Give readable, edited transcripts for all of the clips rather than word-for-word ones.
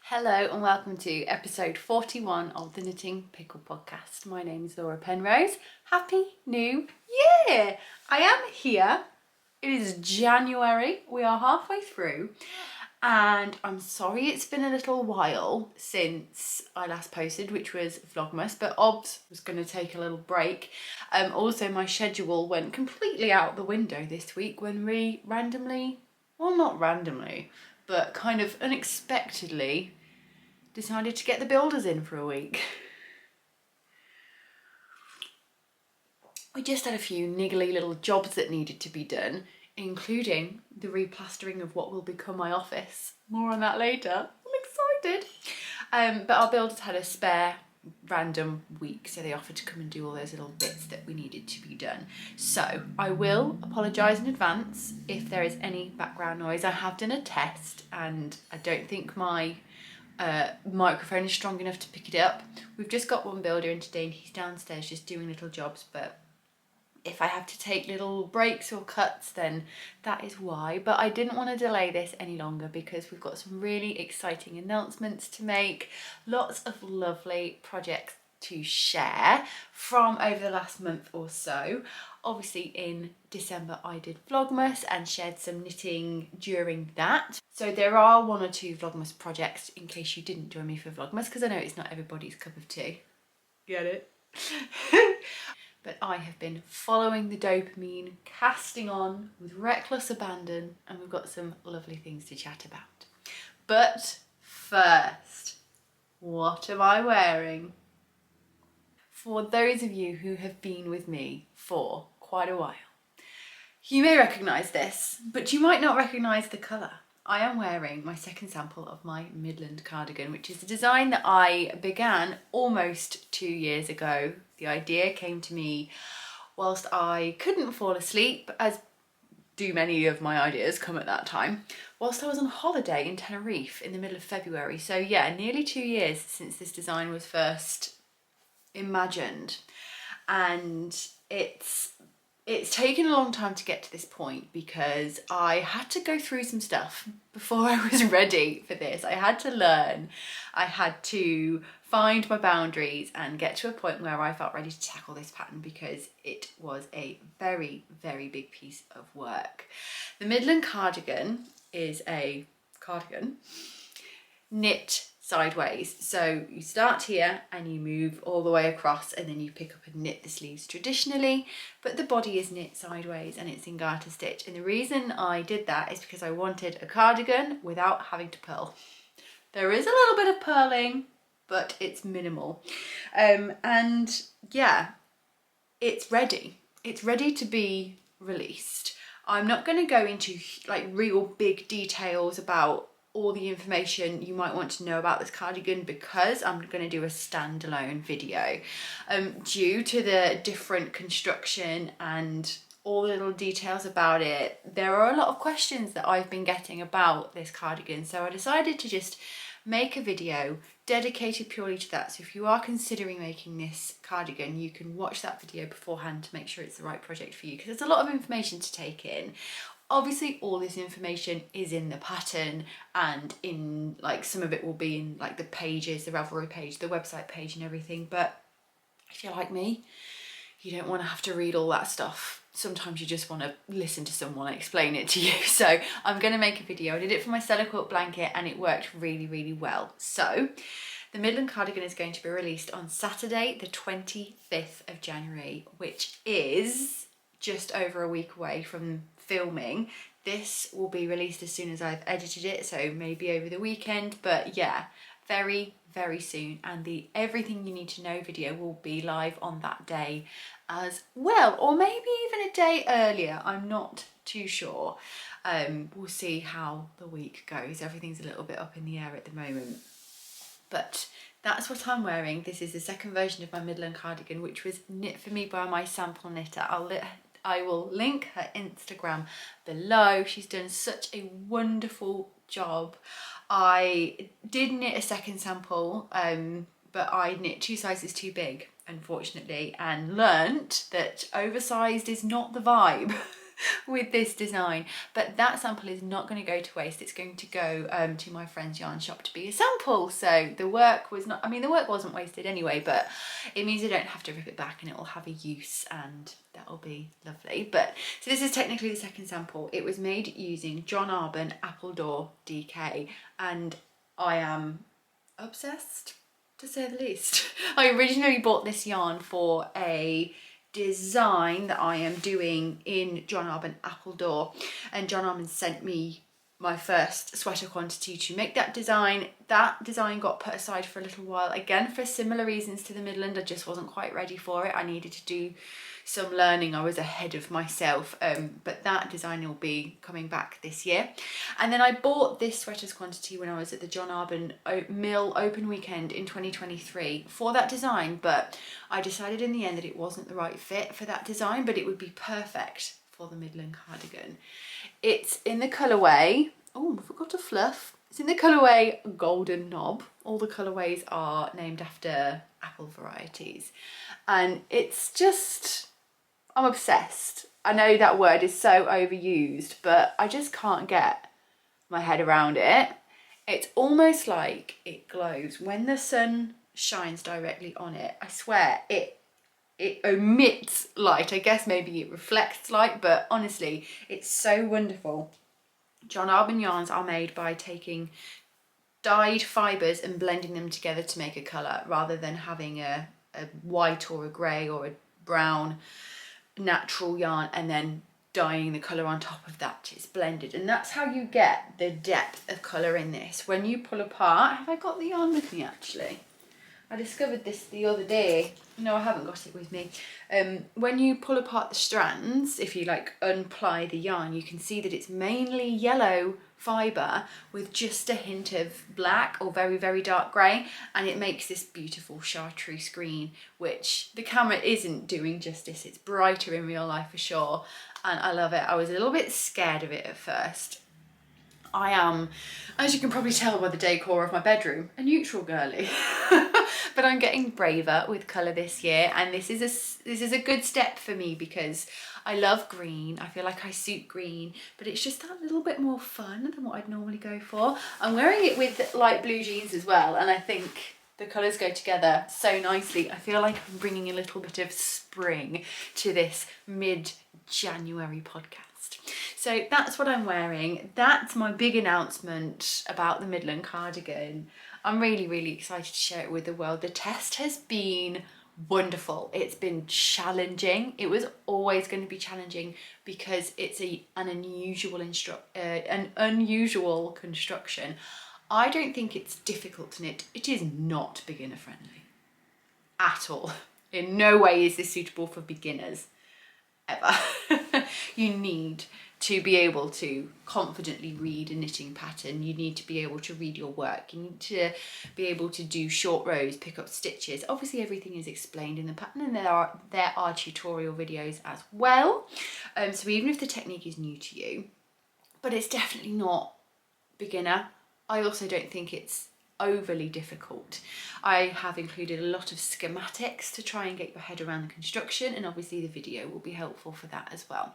Hello and welcome to episode 41 of the Knitting Pickle podcast. My name is Laura Penrose. Happy New Year! I am here. It is January. We are halfway through and I'm sorry it's been a little while since I last posted, which was Vlogmas, but Obs was going to take a little break. Also my schedule went completely out the window this week when we randomly, well not randomly, but kind of unexpectedly decided to get the builders in for a week. We just had a few niggly little jobs that needed to be done, including the replastering of what will become my office. More on that later. I'm excited. But our builders had a spare random week, so they offered to come and do all those little bits that we needed to be done. So I will apologise in advance if there is any background noise. I have done a test and I don't think my microphone is strong enough to pick it up. We've just got one builder in today and he's downstairs just doing little jobs, but if I have to take little breaks or cuts, then that is why. But I didn't want to delay this any longer because we've got some really exciting announcements to make, lots of lovely projects to share from over the last month or so. Obviously in December I did Vlogmas and shared some knitting during that. So there are one or two Vlogmas projects in case you didn't join me for Vlogmas, because I know it's not everybody's cup of tea. Get it? But I have been following the dopamine, casting on with reckless abandon, and we've got some lovely things to chat about. But first, what am I wearing? For those of you who have been with me for quite a while, you may recognise this, but you might not recognise the colour. I am wearing my second sample of my Midland cardigan, which is a design that I began almost 2 years ago. The idea came to me whilst I couldn't fall asleep, as do many of my ideas come at that time, whilst I was on holiday in Tenerife in the middle of February. So yeah, nearly 2 years since this design was first imagined, and it's taken a long time to get to this point because I had to go through some stuff before I was ready for this. I had to learn, I had to find my boundaries and get to a point where I felt ready to tackle this pattern because it was a very, very big piece of work. The Midland cardigan is a cardigan knit sideways. So you start here and you move all the way across and then you pick up and knit the sleeves traditionally, but the body is knit sideways and it's in garter stitch. And the reason I did that is because I wanted a cardigan without having to purl. There is a little bit of purling, but it's minimal. And yeah, it's ready. It's ready to be released. I'm not going to go into like real big details about all the information you might want to know about this cardigan because I'm going to do a standalone video. Due to the different construction and all the little details about it, there are a lot of questions that I've been getting about this cardigan, so I decided to just make a video dedicated purely to that. So if you are considering making this cardigan, you can watch that video beforehand to make sure it's the right project for you, because there's a lot of information to take in. Obviously all this information is in the pattern and in like some of it will be in like the pages, the Ravelry page, the website page and everything, but if you're like me, you don't want to have to read all that stuff. Sometimes you just want to listen to someone explain it to you. So I'm going to make a video. I did it for my Solenn quilt blanket and it worked really, really well. So the Midland cardigan is going to be released on Saturday the 25th of January, which is just over a week away from filming. This will be released as soon as I've edited it, so maybe over the weekend, but yeah, very, very soon. And the Everything You Need to Know video will be live on that day as well, or maybe even a day earlier, I'm not too sure. We'll see how the week goes. Everything's a little bit up in the air at the moment, but that's what I'm wearing. This is the second version of my Midland cardigan, which was knit for me by my sample knitter. I will link her Instagram below. She's done such a wonderful job. I did knit a second sample, but I knit 2 sizes too big, unfortunately, and learnt that oversized is not the vibe. with this design, but that sample is not going to go to waste. It's going to go to my friend's yarn shop to be a sample. So the work was not, I mean, the work wasn't wasted anyway, but it means I don't have to rip it back and it will have a use, and that will be lovely. But so this is technically the second sample. It was made using John Arbon Appledore DK, and I am obsessed, to say the least. I originally bought this yarn for a design that I am doing in John Arbon Appledore, and John Arbon sent me my first sweater quantity to make that design. That design got put aside for a little while, again for similar reasons to the Midland. I just wasn't quite ready for it. I needed to do some learning. I was ahead of myself, but that design will be coming back this year. And then I bought this sweaters quantity when I was at the John Arbon Mill Open Weekend in 2023 for that design, but I decided in the end that it wasn't the right fit for that design, but it would be perfect for the Midland cardigan. It's in the colourway, oh, I forgot to fluff. It's in the colourway Golden Knob. All the colourways are named after apple varieties, and it's just, I'm obsessed. I know that word is so overused, but I just can't get my head around it. It's almost like it glows when the sun shines directly on it. I swear it emits light. I guess maybe it reflects light, but honestly, it's so wonderful. John Arbon yarns are made by taking dyed fibres and blending them together to make a colour, rather than having a white or a grey or a brown natural yarn and then dyeing the colour on top of that. It's blended, and that's how you get the depth of colour in this. When you pull apart, have I got the yarn with me actually? I discovered this the other day. No, I haven't got it with me. When you pull apart the strands, if you like unply the yarn, you can see that it's mainly yellow fibre with just a hint of black or very, very dark grey, and it makes this beautiful chartreuse green, which the camera isn't doing justice. It's brighter in real life for sure, and I love it. I was a little bit scared of it at first. I am, as you can probably tell by the decor of my bedroom, a neutral girly. But I'm getting braver with colour this year, and this is a good step for me because I love green. I feel like I suit green, but it's just that little bit more fun than what I'd normally go for. I'm wearing it with light blue jeans as well, and I think the colours go together so nicely. I feel like I'm bringing a little bit of spring to this mid-January podcast. So that's what I'm wearing. That's my big announcement about the Midland cardigan. I'm really, really excited to share it with the world. The test has been wonderful. It's been challenging. It was always going to be challenging because it's an unusual construction. I don't think it's difficult to knit. It is not beginner friendly at all. In no way is this suitable for beginners ever. You need to be able to confidently read a knitting pattern. You need to be able to read your work. You need to be able to do short rows, pick up stitches. Obviously everything is explained in the pattern, and there are tutorial videos as well. So even if the technique is new to you, but it's definitely not beginner. I also don't think it's overly difficult. I have included a lot of schematics to try and get your head around the construction, and obviously the video will be helpful for that as well.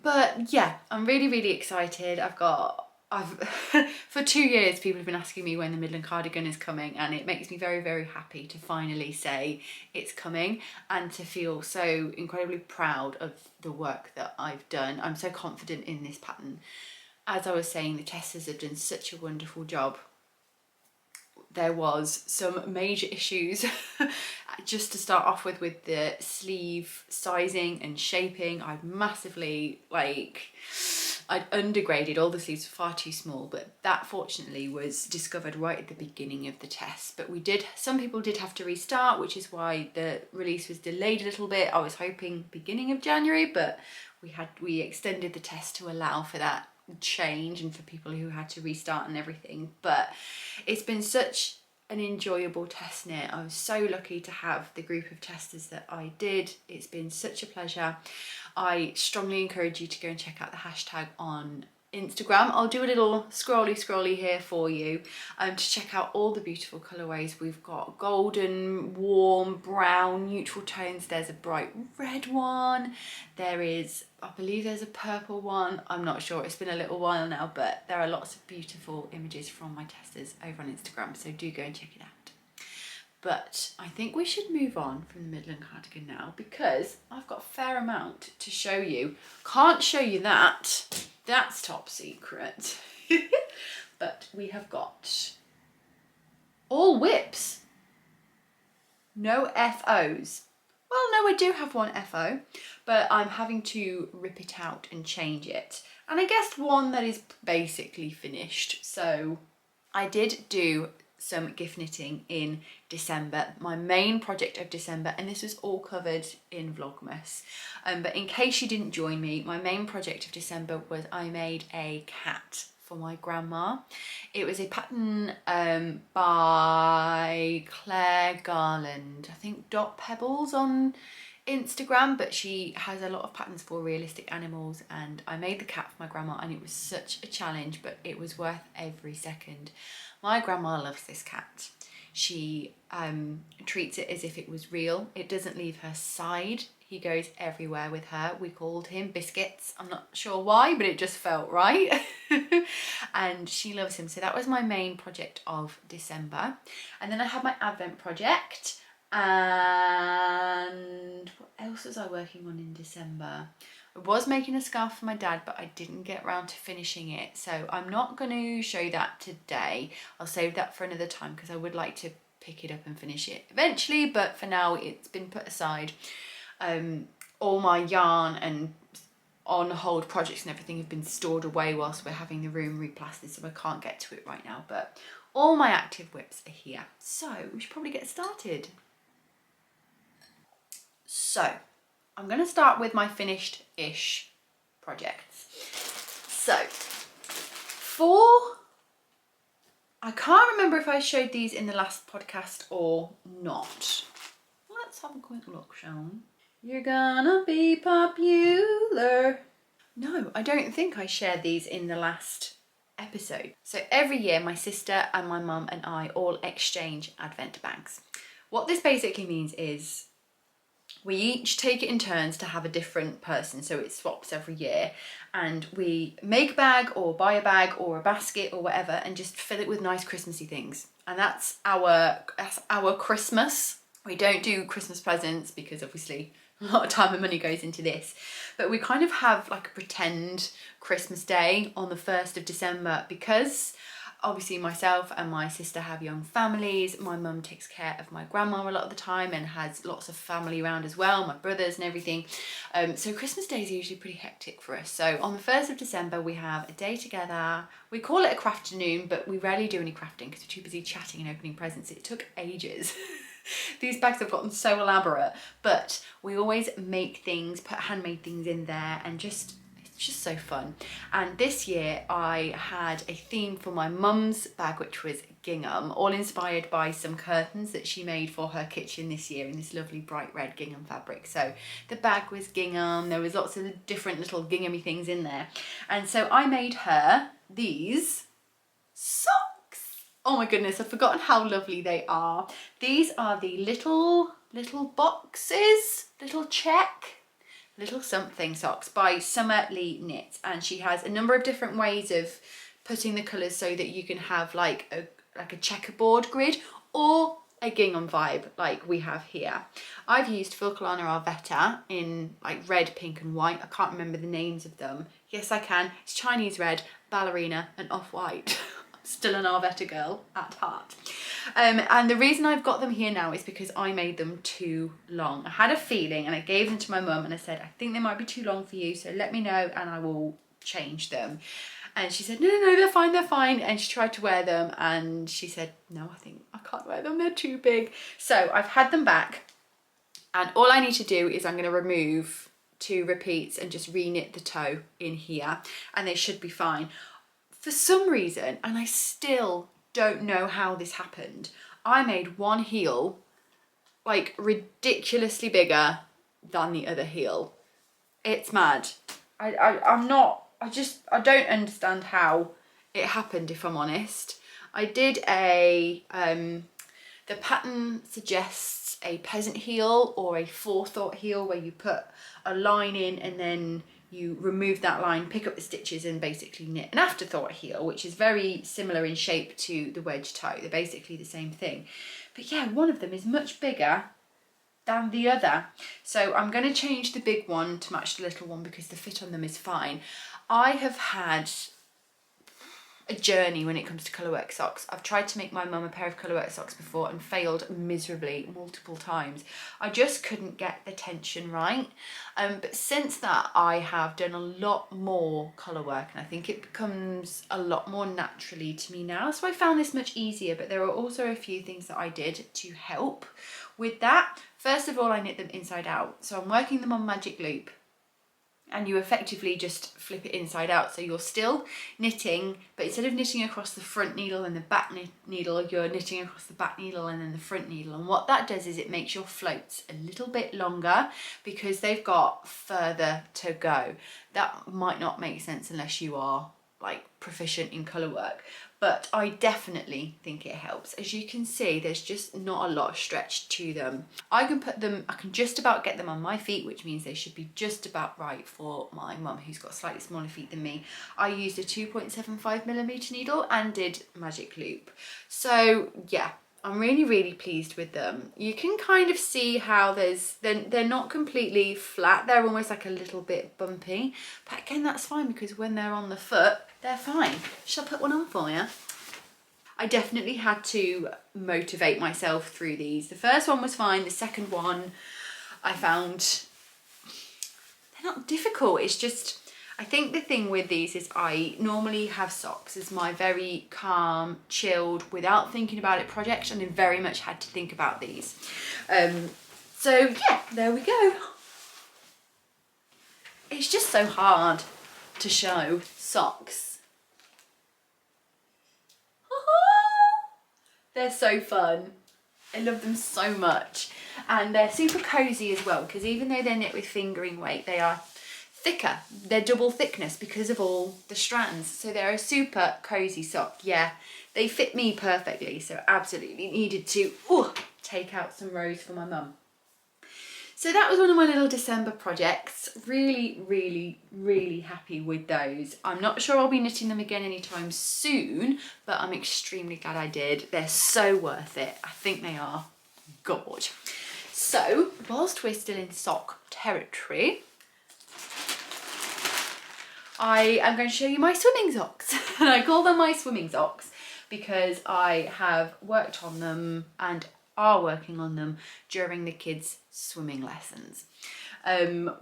But yeah, I'm really, really excited. For 2 years people have been asking me when the Midland cardigan is coming, and it makes me very, very happy to finally say it's coming and to feel so incredibly proud of the work that I've done. I'm so confident in this pattern. As I was saying, the testers have done such a wonderful job. There was some major issues just to start off with the sleeve sizing and shaping. I'd massively, I'd undergraded, all the sleeves were far too small, but that fortunately was discovered right at the beginning of the test. But some people did have to restart, which is why the release was delayed a little bit. I was hoping beginning of January, but we extended the test to allow for that change and for people who had to restart and everything. But it's been such an enjoyable test knit. I was so lucky to have the group of testers that I did. It's been such a pleasure. I strongly encourage you to go and check out the hashtag on Instagram. I'll do a little scrolly here for you to check out all the beautiful colourways. We've got golden, warm, brown, neutral tones. There's a bright red one. There is, I believe there's a purple one. I'm not sure, it's been a little while now, but there are lots of beautiful images from my testers over on Instagram, so do go and check it out. But I think we should move on from the Midland cardigan now, because I've got a fair amount to show you. Can't show you that. That's top secret. But we have got all whips. No FOs. Well, no, I do have one FO, but I'm having to rip it out and change it. And I guess one that is basically finished. So I did do some gift knitting in December, my main project of December, and this was all covered in Vlogmas. But in case you didn't join me, my main project of December was I made a cat for my grandma. It was a pattern by Claire Garland, I think Dot Pebbles on Instagram, but she has a lot of patterns for realistic animals, and I made the cat for my grandma, and it was such a challenge, but it was worth every second. My grandma loves this cat. She treats it as if it was real. It doesn't leave her side. He goes everywhere with her. We called him Biscuits. I'm not sure why, but it just felt right. And she loves him. So that was my main project of December. And then I had my Advent project. And what else was I working on in December? I was making a scarf for my dad, but I didn't get around to finishing it. So I'm not going to show you that today. I'll save that for another time, because I would like to pick it up and finish it eventually. But for now, it's been put aside. All my yarn and on hold projects and everything have been stored away whilst we're having the room replastered, so I can't get to it right now. But all my active whips are here. So we should probably get started. So I'm going to start with my finished-ish projects. So, I can't remember if I showed these in the last podcast or not. Let's have a quick look, shall we? You're gonna be popular. No, I don't think I shared these in the last episode. So every year, my sister and my mum and I all exchange Advent bags. What this basically means is we each take it in turns to have a different person, so it swaps every year, and we make a bag or buy a bag or a basket or whatever and just fill it with nice Christmassy things. And that's our Christmas. We don't do Christmas presents because obviously a lot of time and money goes into this, but we kind of have like a pretend Christmas day on the 1st of December because obviously myself and my sister have young families. My mum takes care of my grandma a lot of the time and has lots of family around as well, my brothers and everything. So Christmas Day is usually pretty hectic for us. So on the 1st of December, we have a day together. We call it a crafternoon, but we rarely do any crafting because we're too busy chatting and opening presents. It took ages. These bags have gotten so elaborate, but we always make things, put handmade things in there, and it's just so fun. And this year I had a theme for my mum's bag, which was gingham, all inspired by some curtains that she made for her kitchen this year in this lovely bright red gingham fabric. So the bag was gingham, there was lots of different little ginghamy things in there. And so I made her these socks. Oh my goodness, I've forgotten how lovely they are. These are the little boxes, little something socks by Summer Lee Knit, and she has a number of different ways of putting the colours so that you can have like a checkerboard grid or a gingham vibe like we have here. I've used Filcolana Arwetta in like red, pink and white. I can't remember the names of them. Yes, I can. It's Chinese red, ballerina and off-white. Still an Arwetta girl at heart. And the reason I've got them here now is because I made them too long. I had a feeling and I gave them to my mum and I said, I think they might be too long for you, so let me know and I will change them. And she said, no, they're fine. And she tried to wear them and she said, no, I think I can't wear them, they're too big. So I've had them back, and all I need to do is I'm going to remove 2 repeats and just re-knit the toe in here, and they should be fine. For some reason, and I still don't know how this happened, I made one heel like ridiculously bigger than the other heel. It's mad. I'm not I don't understand how it happened, if I'm honest. I did the pattern suggests a peasant heel or a forethought heel, where you put a line in and then you remove that line, pick up the stitches and basically knit an afterthought heel, which is very similar in shape to the wedge toe. They're basically the same thing. But yeah, one of them is much bigger than the other. So I'm going to change the big one to match the little one because the fit on them is fine. I have had a journey when it comes to colourwork socks. I've tried to make my mum a pair of colourwork socks before and failed miserably multiple times. I just couldn't get the tension right. But since that, I have done a lot more colourwork, and I think it becomes a lot more naturally to me now. So I found this much easier, but there are also a few things that I did to help with that. First of all, I knit them inside out. So I'm working them on magic loop, and you effectively just flip it inside out. So you're still knitting, but instead of knitting across the front needle and the back needle, you're knitting across the back needle and then the front needle. And what that does is it makes your floats a little bit longer because they've got further to go. That might not make sense unless you are like proficient in colourwork, but I definitely think it helps. As you can see, there's just not a lot of stretch to them. I can just about get them on my feet, which means they should be just about right for my mum, who's got slightly smaller feet than me. I used a 2.75mm needle and did magic loop. So yeah, I'm really pleased with them. You can kind of see how they're not completely flat, they're almost like a little bit bumpy, but again, that's fine because when they're on the foot, they're fine. Shall I put one on for you? I definitely had to motivate myself through these. The first one was fine, the second one I found they're not difficult. It's just, I think the thing with these is I normally have socks as my very calm, chilled, without thinking about it project, and I very much had to think about these. So yeah, there we go. It's just so hard to show socks. They're so fun. I love them so much. And they're super cozy as well, because even though they're knit with fingering weight, they are thicker. They're double thickness because of all the strands. So they're a super cozy sock. Yeah, they fit me perfectly. So absolutely needed to take out some rows for my mum. So that was one of my little December projects. Really happy with those. I'm not sure I'll be knitting them again anytime soon, but I'm extremely glad I did. They're so worth it. I think they are gorge. So whilst we're still in sock territory, I am going to show you my swimming socks. I call them my swimming socks because I have worked on them and are working on them during the kids' swimming lessons,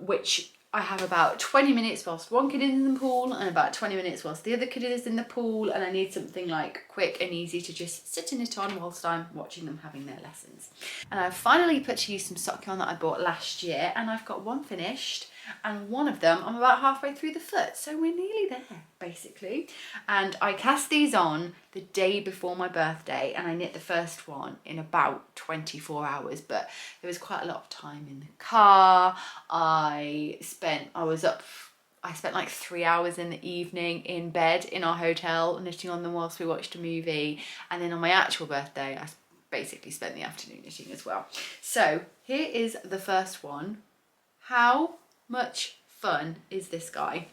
which I have about 20 minutes whilst one kid is in the pool and about 20 minutes whilst the other kid is in the pool, and I need something like quick and easy to just sit and knit on whilst I'm watching them having their lessons. And I've finally put to use some sock yarn that I bought last year, and I've got one finished, and one of them I'm about halfway through the foot, so we're nearly there basically. And I cast these on the day before my birthday, and I knit the first one in about 24 hours, but there was quite a lot of time in the car. I spent like 3 hours in the evening in bed in our hotel knitting on them whilst we watched a movie, and then on my actual birthday I basically spent the afternoon knitting as well. So here is the first one. How much fun is this guy?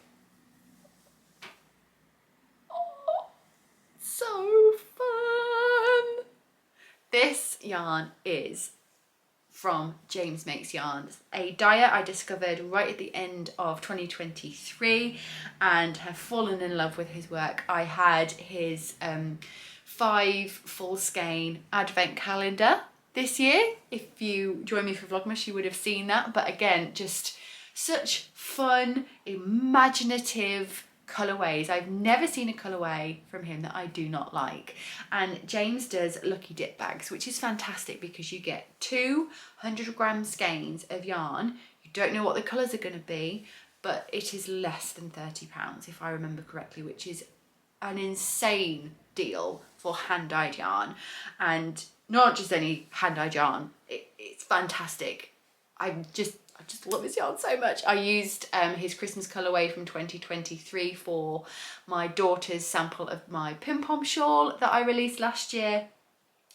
Oh, so fun! This yarn is from James Makes Yarns, a dyer I discovered right at the end of 2023 and have fallen in love with his work. I had his 5 full skein advent calendar this year. If you join me for Vlogmas, you would have seen that. But again, just such fun, imaginative colourways. I've never seen a colourway from him that I do not like. And James does lucky dip bags, which is fantastic because you get 200-gram skeins of yarn. You don't know what the colours are going to be, but it is less than £30 if I remember correctly, which is an insane deal for hand-dyed yarn. And not just any hand-dyed yarn, it's fantastic. just love his yarn so much. I used his Christmas colourway from 2023 for my daughter's sample of my pom-pom shawl that I released last year.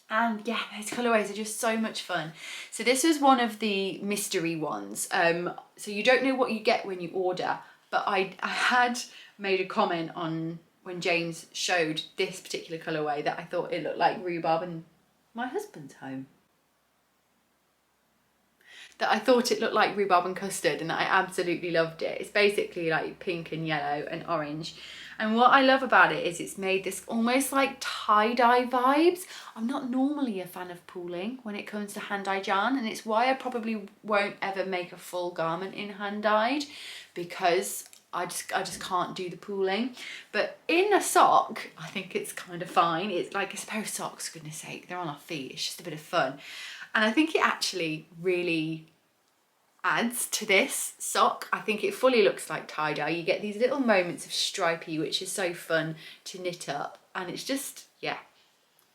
And yeah, those colourways are just so much fun. So this was one of the mystery ones. So you don't know what you get when you order, but I had made a comment on when James showed this particular colourway that I thought it looked like rhubarb and my husband's home. That I thought it looked like rhubarb and custard, and that I absolutely loved it. It's basically like pink and yellow and orange. And what I love about it is it's made this almost like tie-dye vibes. I'm not normally a fan of pooling when it comes to hand-dyed yarn, and it's why I probably won't ever make a full garment in hand-dyed, because I just can't do the pooling. But in a sock, I think it's kind of fine. It's like a pair of socks, for goodness sake, they're on our feet, it's just a bit of fun. And I think it actually really adds to this sock. I think it fully looks like tie-dye. You get these little moments of stripy, which is so fun to knit up, and it's just, yeah,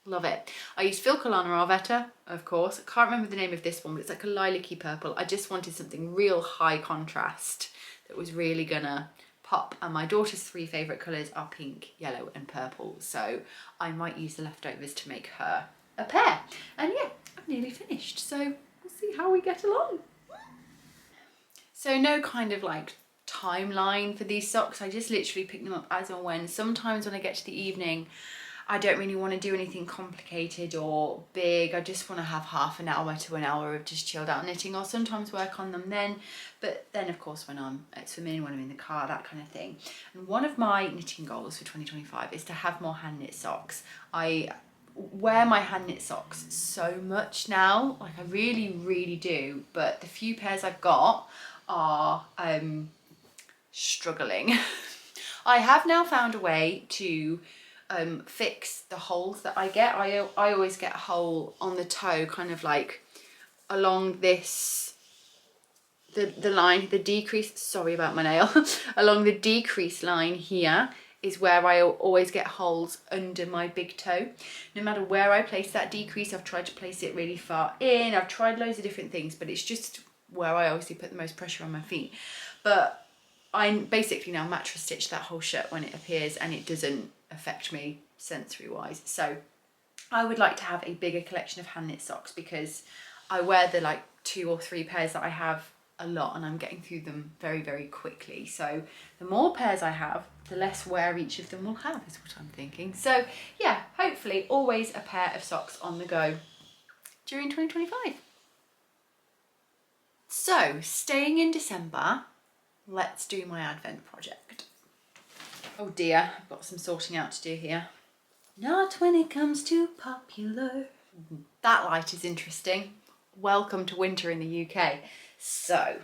love it. I used Filcolana Arwetta, of course. I can't remember the name of this one, but it's like a lilac-y purple. I just wanted something real high contrast that was really gonna pop, and my daughter's 3 favourite colours are pink, yellow and purple, so I might use the leftovers to make her a pair. And yeah, I'm nearly finished, so we'll see how we get along. So no kind of like timeline for these socks. I just literally pick them up as and when. Sometimes when I get to the evening, I don't really want to do anything complicated or big. I just want to have half an hour to an hour of just chilled out knitting, or sometimes work on them then. But then of course when I'm at swimming, when I'm in the car, that kind of thing. And one of my knitting goals for 2025 is to have more hand knit socks. I wear my hand knit socks so much now, like I really do, but the few pairs I've got are struggling. I have now found a way to fix the holes that I get. I always get a hole on the toe, kind of like along this, the line, the decrease, sorry about my nail, along the decrease line here is where I always get holes under my big toe. No matter where I place that decrease, I've tried to place it really far in, I've tried loads of different things, but it's just where I obviously put the most pressure on my feet. But I basically now mattress stitch that whole shirt when it appears, and it doesn't affect me sensory wise. So I would like to have a bigger collection of hand knit socks, because I wear the like 2 or 3 pairs that I have a lot, and I'm getting through them very quickly. So the more pairs I have, the less wear each of them will have, is what I'm thinking. So yeah, hopefully always a pair of socks on the go during 2025. So staying in December, let's do my advent project. Oh dear, I've got some sorting out to do here. Not when it comes to popular. That light is interesting. Welcome to winter in the UK. So,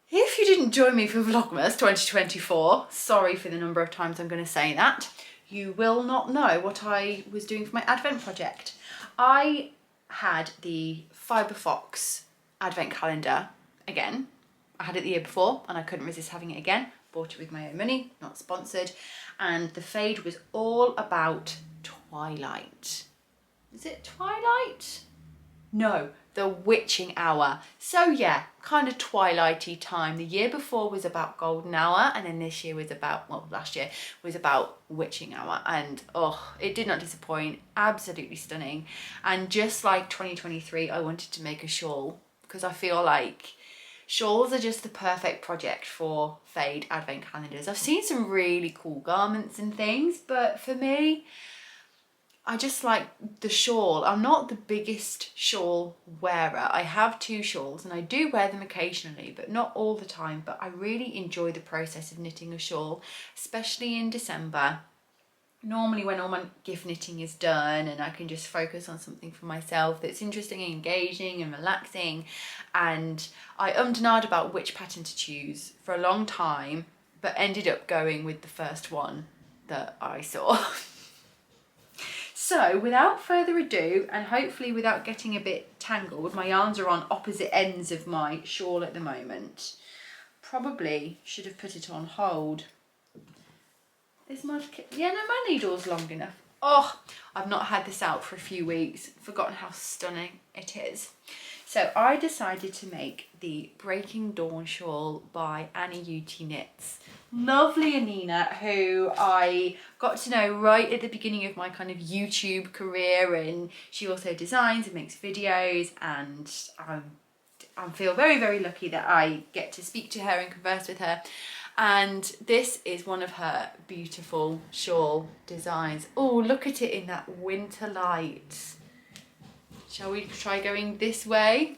if you didn't join me for Vlogmas 2024, sorry for the number of times I'm going to say that, you will not know what I was doing for my advent project. I had the Fibre advent calendar again. I had it the year before and I couldn't resist having it again. Bought it with my own money, not sponsored. And the fade was all about twilight. Is it twilight? No, the witching hour. So yeah, kind of twilighty time. The year before was about golden hour, and then this year was about, well, last year was about witching hour, and oh, it did not disappoint. Absolutely stunning. And just like 2023, I wanted to make a shawl, because I feel like shawls are just the perfect project for fade advent calendars. I've seen some really cool garments and things, but for me, I just like the shawl. I'm not the biggest shawl wearer. I have 2 shawls and I do wear them occasionally, but not all the time. But I really enjoy the process of knitting a shawl, especially in December. Normally when all my gift knitting is done and I can just focus on something for myself that's interesting and engaging and relaxing. And I ummed and ahed about which pattern to choose for a long time, but ended up going with the first one that I saw. So without further ado, and hopefully without getting a bit tangled, my yarns are on opposite ends of my shawl at the moment. Probably should have put it on hold. Is my, yeah, no, my needle's long enough. Oh, I've not had this out for a few weeks. Forgotten how stunning it is. So I decided to make the Breaking Dawn shawl by Anijutti Knits. Lovely Anina, who I got to know right at the beginning of my kind of YouTube career, and she also designs and makes videos, and I feel very, very lucky that I get to speak to her and converse with her. And this is one of her beautiful shawl designs. Oh, look at it in that winter light. Shall we try going this way?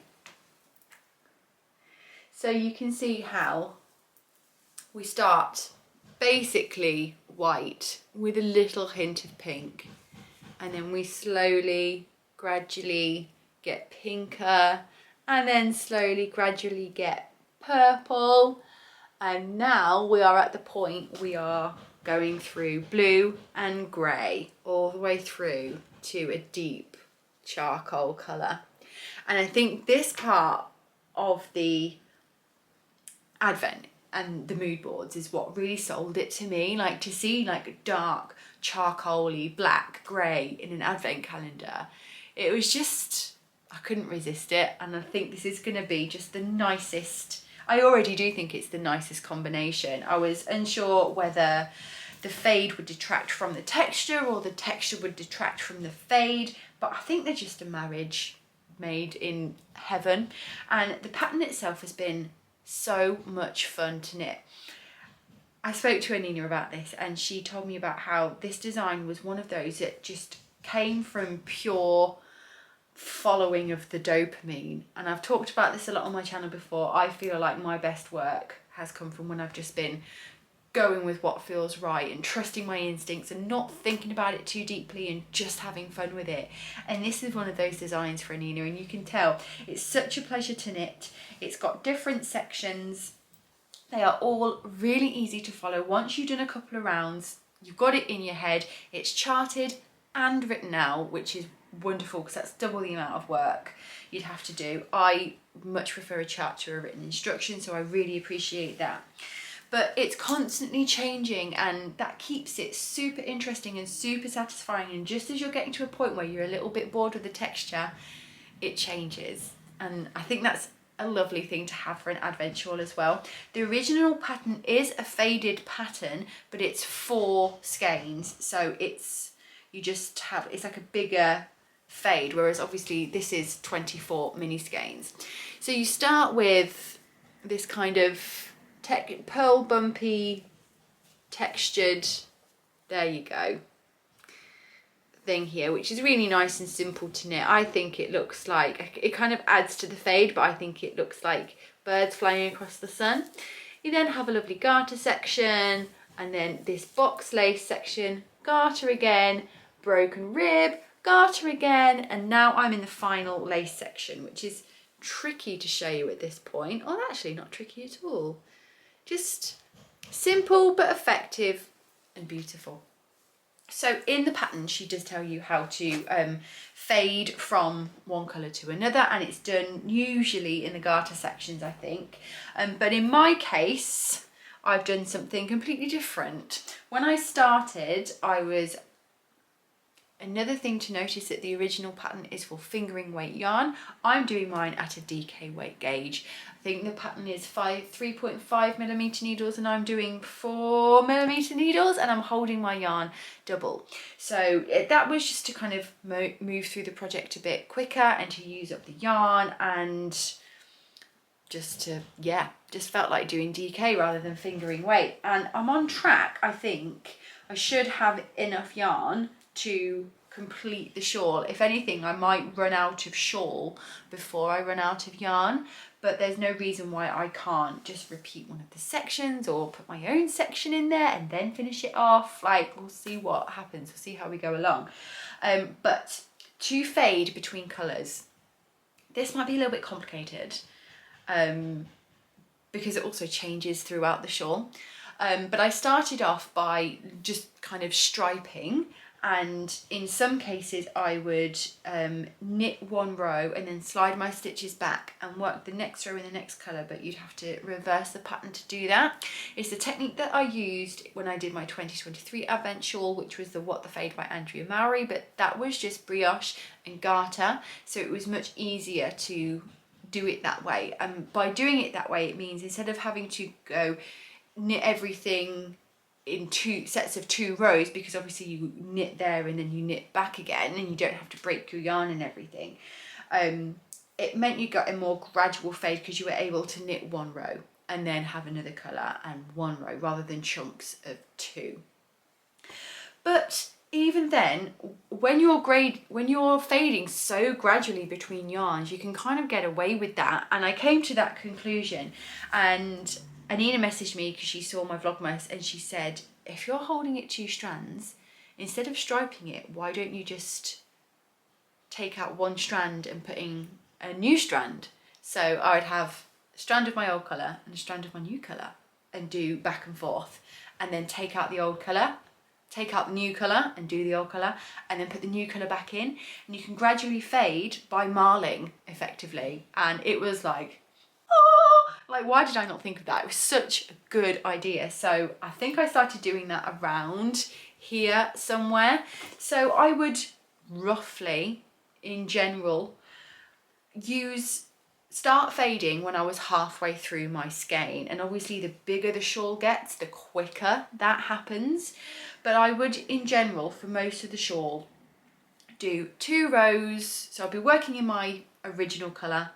So you can see how we start basically white with a little hint of pink, and then we slowly, gradually get pinker, and then slowly, gradually get purple. And now we are at the point we are going through blue and grey all the way through to a deep charcoal colour. And I think this part of the Advent and the mood boards is what really sold it to me. Like, to see like dark, charcoaly, black, grey in an Advent calendar, it was just, I couldn't resist it. And I think this is going to be just the nicest. I already do think it's the nicest combination. I was unsure whether the fade would detract from the texture or the texture would detract from the fade, but I think they're just a marriage made in heaven. And the pattern itself has been so much fun to knit. I spoke to Anina about this, and she told me about how this design was one of those that just came from pure following of the dopamine. And I've talked about this a lot on my channel before. I feel like my best work has come from when I've just been going with what feels right and trusting my instincts and not thinking about it too deeply and just having fun with it. And this is one of those designs for Anina, and you can tell it's such a pleasure to knit. It's got different sections. They are all really easy to follow. Once you've done a couple of rounds, you've got it in your head. It's charted and written out, which is wonderful because that's double the amount of work you'd have to do. I much prefer a chart to a written instruction, so I really appreciate that. But it's constantly changing, and that keeps it super interesting and super satisfying. And just as you're getting to a point where you're a little bit bored with the texture, it changes. And I think that's a lovely thing to have for an Advent shawl as well. The original pattern is a faded pattern, but it's 4 skeins, so it's like a bigger fade, whereas obviously this is 24 mini skeins. So you start with this kind of pearl bumpy textured, there you go, thing here, which is really nice and simple to knit. I think it looks like, it kind of adds to the fade, but I think it looks like birds flying across the sun. You then have a lovely garter section, and then this box lace section, garter again, broken rib, garter again, and now I'm in the final lace section, which is tricky to show you at this point. Oh, actually not tricky at all. Just simple but effective and beautiful. So in the pattern, she does tell you how to fade from one colour to another, and it's done usually in the garter sections, I think. But in my case, I've done something completely different. When I started, another thing to notice that the original pattern is for fingering weight yarn. I'm doing mine at a DK weight gauge. I think the pattern is 3.5mm needles, and I'm doing 4mm needles, and I'm holding my yarn double. So that was just to kind of move through the project a bit quicker and to use up the yarn, and just felt like doing DK rather than fingering weight. And I'm on track. I think I should have enough yarn to complete the shawl. If anything, I might run out of shawl before I run out of yarn, but there's no reason why I can't just repeat one of the sections or put my own section in there and then finish it off. Like, we'll see what happens, we'll see how we go along. But to fade between colours, this might be a little bit complicated because it also changes throughout the shawl. But I started off by just kind of striping and in some cases I would knit one row and then slide my stitches back and work the next row in the next colour, but you'd have to reverse the pattern to do that. It's the technique that I used when I did my 2023 Advent shawl, which was the What the Fade by Andrea Mowry, but that was just brioche and garter, so it was much easier to do it that way. And by doing it that way, it means instead of having to go knit everything in 2 sets of 2 rows, because obviously you knit there and then you knit back again and you don't have to break your yarn and everything, it meant you got a more gradual fade because you were able to knit 1 row and then have another colour and 1 row rather than chunks of 2. But even then, when you're fading so gradually between yarns, you can kind of get away with that. And I came to that conclusion, and Anina messaged me because she saw my Vlogmas and she said, if you're holding it 2 strands, instead of striping it, why don't you just take out 1 strand and put in a new strand? So I would have a strand of my old colour and a strand of my new colour and do back and forth, and then take out the old colour, take out the new colour and do the old colour, and then put the new colour back in, and you can gradually fade by marling effectively. And it was like, oh, like, why did I not think of that? It was such a good idea. So I think I started doing that around here somewhere. So I would roughly, in general, start fading when I was halfway through my skein, and obviously the bigger the shawl gets, the quicker that happens. But I would, in general, for most of the shawl, do 2 rows. So I'll be working in my original colour,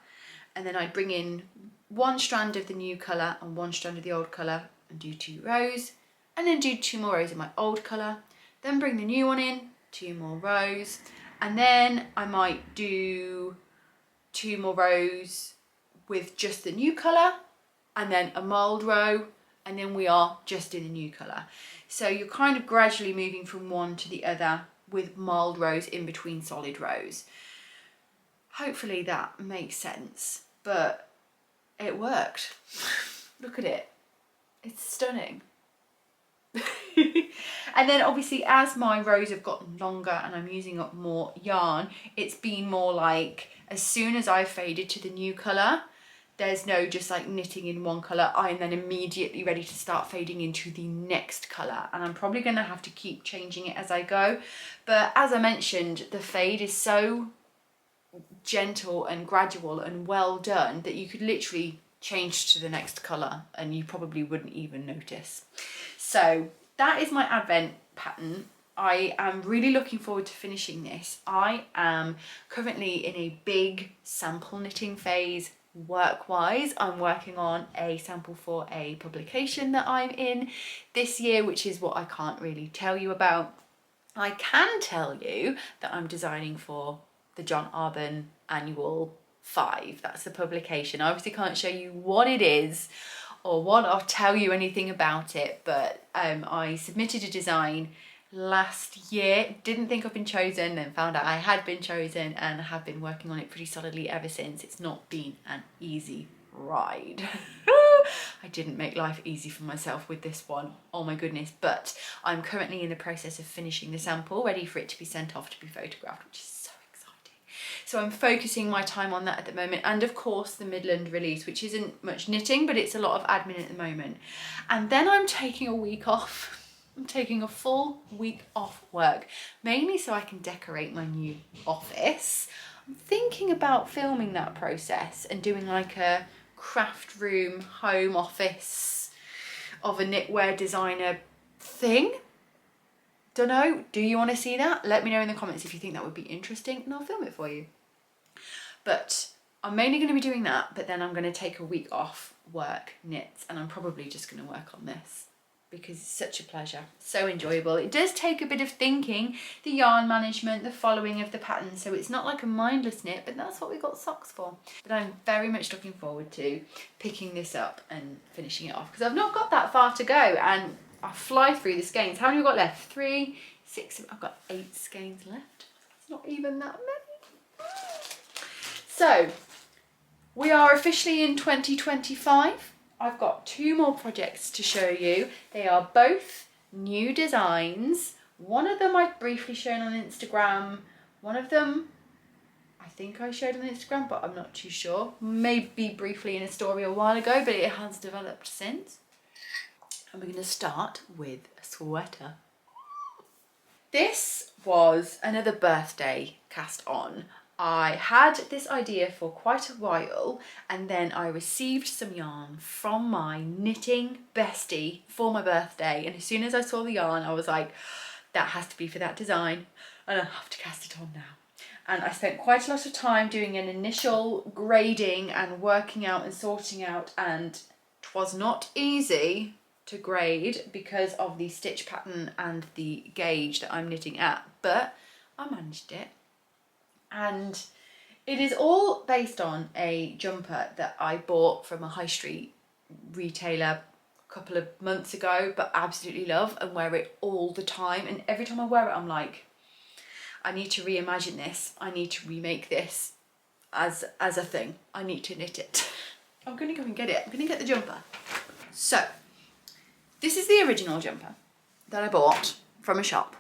and then I'd bring in 1 strand of the new colour and 1 strand of the old colour and do 2 rows, and then do 2 more rows in my old colour, then bring the new one in, 2 more rows, and then I might do 2 more rows with just the new colour, and then a mild row, and then we are just in the new colour. So you're kind of gradually moving from one to the other with mild rows in between solid rows. Hopefully that makes sense, but it worked. Look at it. It's stunning. And then obviously as my rows have gotten longer and I'm using up more yarn, it's been more like, as soon as I faded to the new colour, there's no just like knitting in one colour, I am then immediately ready to start fading into the next colour. And I'm probably going to have to keep changing it as I go. But as I mentioned, the fade is so gentle and gradual and well done that you could literally change to the next colour and you probably wouldn't even notice. So that is my Advent pattern. I am really looking forward to finishing this. I am currently in a big sample knitting phase work-wise. I'm working on a sample for a publication that I'm in this year, which is what I can't really tell you about. I can tell you that I'm designing for the John Arbon Annual 5. That's the publication. I obviously can't show you what it is or tell you anything about it, but I submitted a design last year, didn't think I'd been chosen, then found out I had been chosen, and have been working on it pretty solidly ever since. It's not been an easy ride. I didn't make life easy for myself with this one, oh my goodness, but I'm currently in the process of finishing the sample, ready for it to be sent off to be photographed, which is so exciting. So I'm focusing my time on that at the moment, and of course the Midland release, which isn't much knitting, but it's a lot of admin at the moment. And then I'm taking a week off. I'm taking a full week off work, mainly so I can decorate my new office. I'm thinking about filming that process and doing like a craft room home office of a knitwear designer thing. Don't know, do you want to see that? Let me know in the comments if you think that would be interesting and I'll film it for you. But I'm mainly going to be doing that, but then I'm going to take a week off work knits, and I'm probably just going to work on this, because it's such a pleasure, so enjoyable. It does take a bit of thinking, the yarn management, the following of the pattern, so it's not like a mindless knit, but that's what we got socks for. But I'm very much looking forward to picking this up and finishing it off, because I've not got that far to go, and I'll fly through the skeins. How many have we got left? 3, 6, I've got 8 skeins left. It's not even that many. So, we are officially in 2025. I've got 2 more projects to show you. They are both new designs One of them I've briefly shown on Instagram. One of them I think I showed on Instagram, but I'm not too sure. Maybe briefly in a story a while ago, but it has developed since. And we're going to start with a sweater. This was another birthday cast on. I had this idea for quite a while, and then I received some yarn from my knitting bestie for my birthday, and as soon as I saw the yarn I was like, that has to be for that design and I have to cast it on now. And I spent quite a lot of time doing an initial grading and working out and sorting out, and 'twas not easy to grade because of the stitch pattern and the gauge that I'm knitting at, but I managed it. And it is all based on a jumper that I bought from a high street retailer a couple of months ago, but absolutely love and wear it all the time. And every time I wear it, I'm like, I need to reimagine this. I need to remake this as a thing. I need to knit it. I'm gonna go and get it. I'm gonna get the jumper. So, this is the original jumper that I bought from a shop.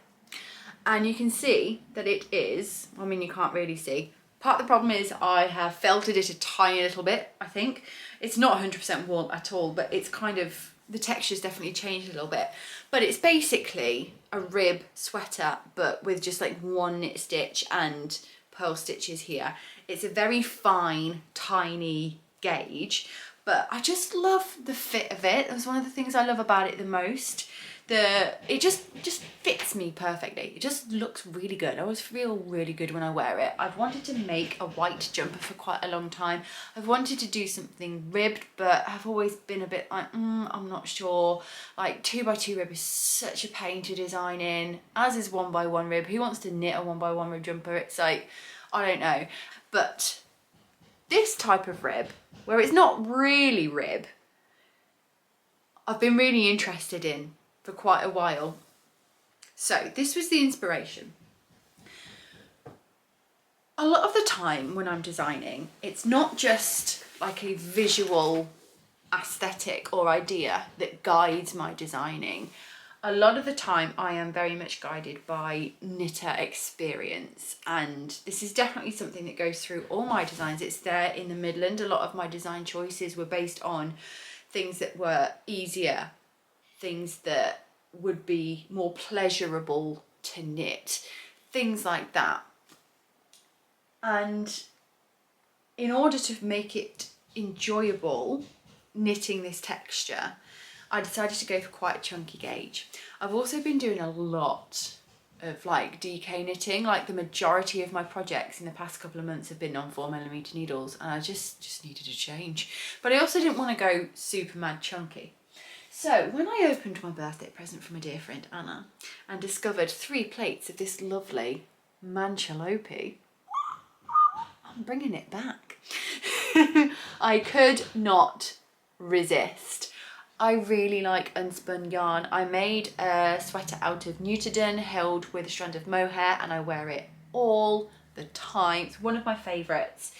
And you can see that it is, I mean, you can't really see. Part of the problem is I have felted it a tiny little bit, I think. It's not 100% wool at all, but it's kind of, the texture's definitely changed a little bit. But it's basically a rib sweater, but with just like one knit stitch and purl stitches here. It's a very fine, tiny gauge, but I just love the fit of it. That's one of the things I love about it the most. It just fits me perfectly. It just looks really good. I always feel really good when I wear it. I've wanted to make a white jumper for quite a long time. I've wanted to do something ribbed, but I've always been a bit like, I'm not sure. Like 2x2 rib is such a pain to design in, as is 1x1 rib. Who wants to knit a 1x1 rib jumper? It's like, I don't know. But this type of rib, where it's not really rib, I've been really interested in for quite a while. So this was the inspiration. A lot of the time when I'm designing, it's not just like a visual aesthetic or idea that guides my designing. A lot of the time I am very much guided by knitter experience, and this is definitely something that goes through all my designs. It's there in the Midland. A lot of my design choices were based on things that were easier, things that would be more pleasurable to knit, things like that. And in order to make it enjoyable knitting this texture, I decided to go for quite a chunky gauge. I've also been doing a lot of like DK knitting. Like the majority of my projects in the past couple of months have been on 4mm needles, and I just needed a change. But I also didn't want to go super mad chunky. So when I opened my birthday present from a dear friend, Anna, and discovered 3 plates of this lovely Manchelopi, I'm bringing it back. I could not resist. I really like unspun yarn. I made a sweater out of Nutridon held with a strand of mohair, and I wear it all the time. It's one of my favourites.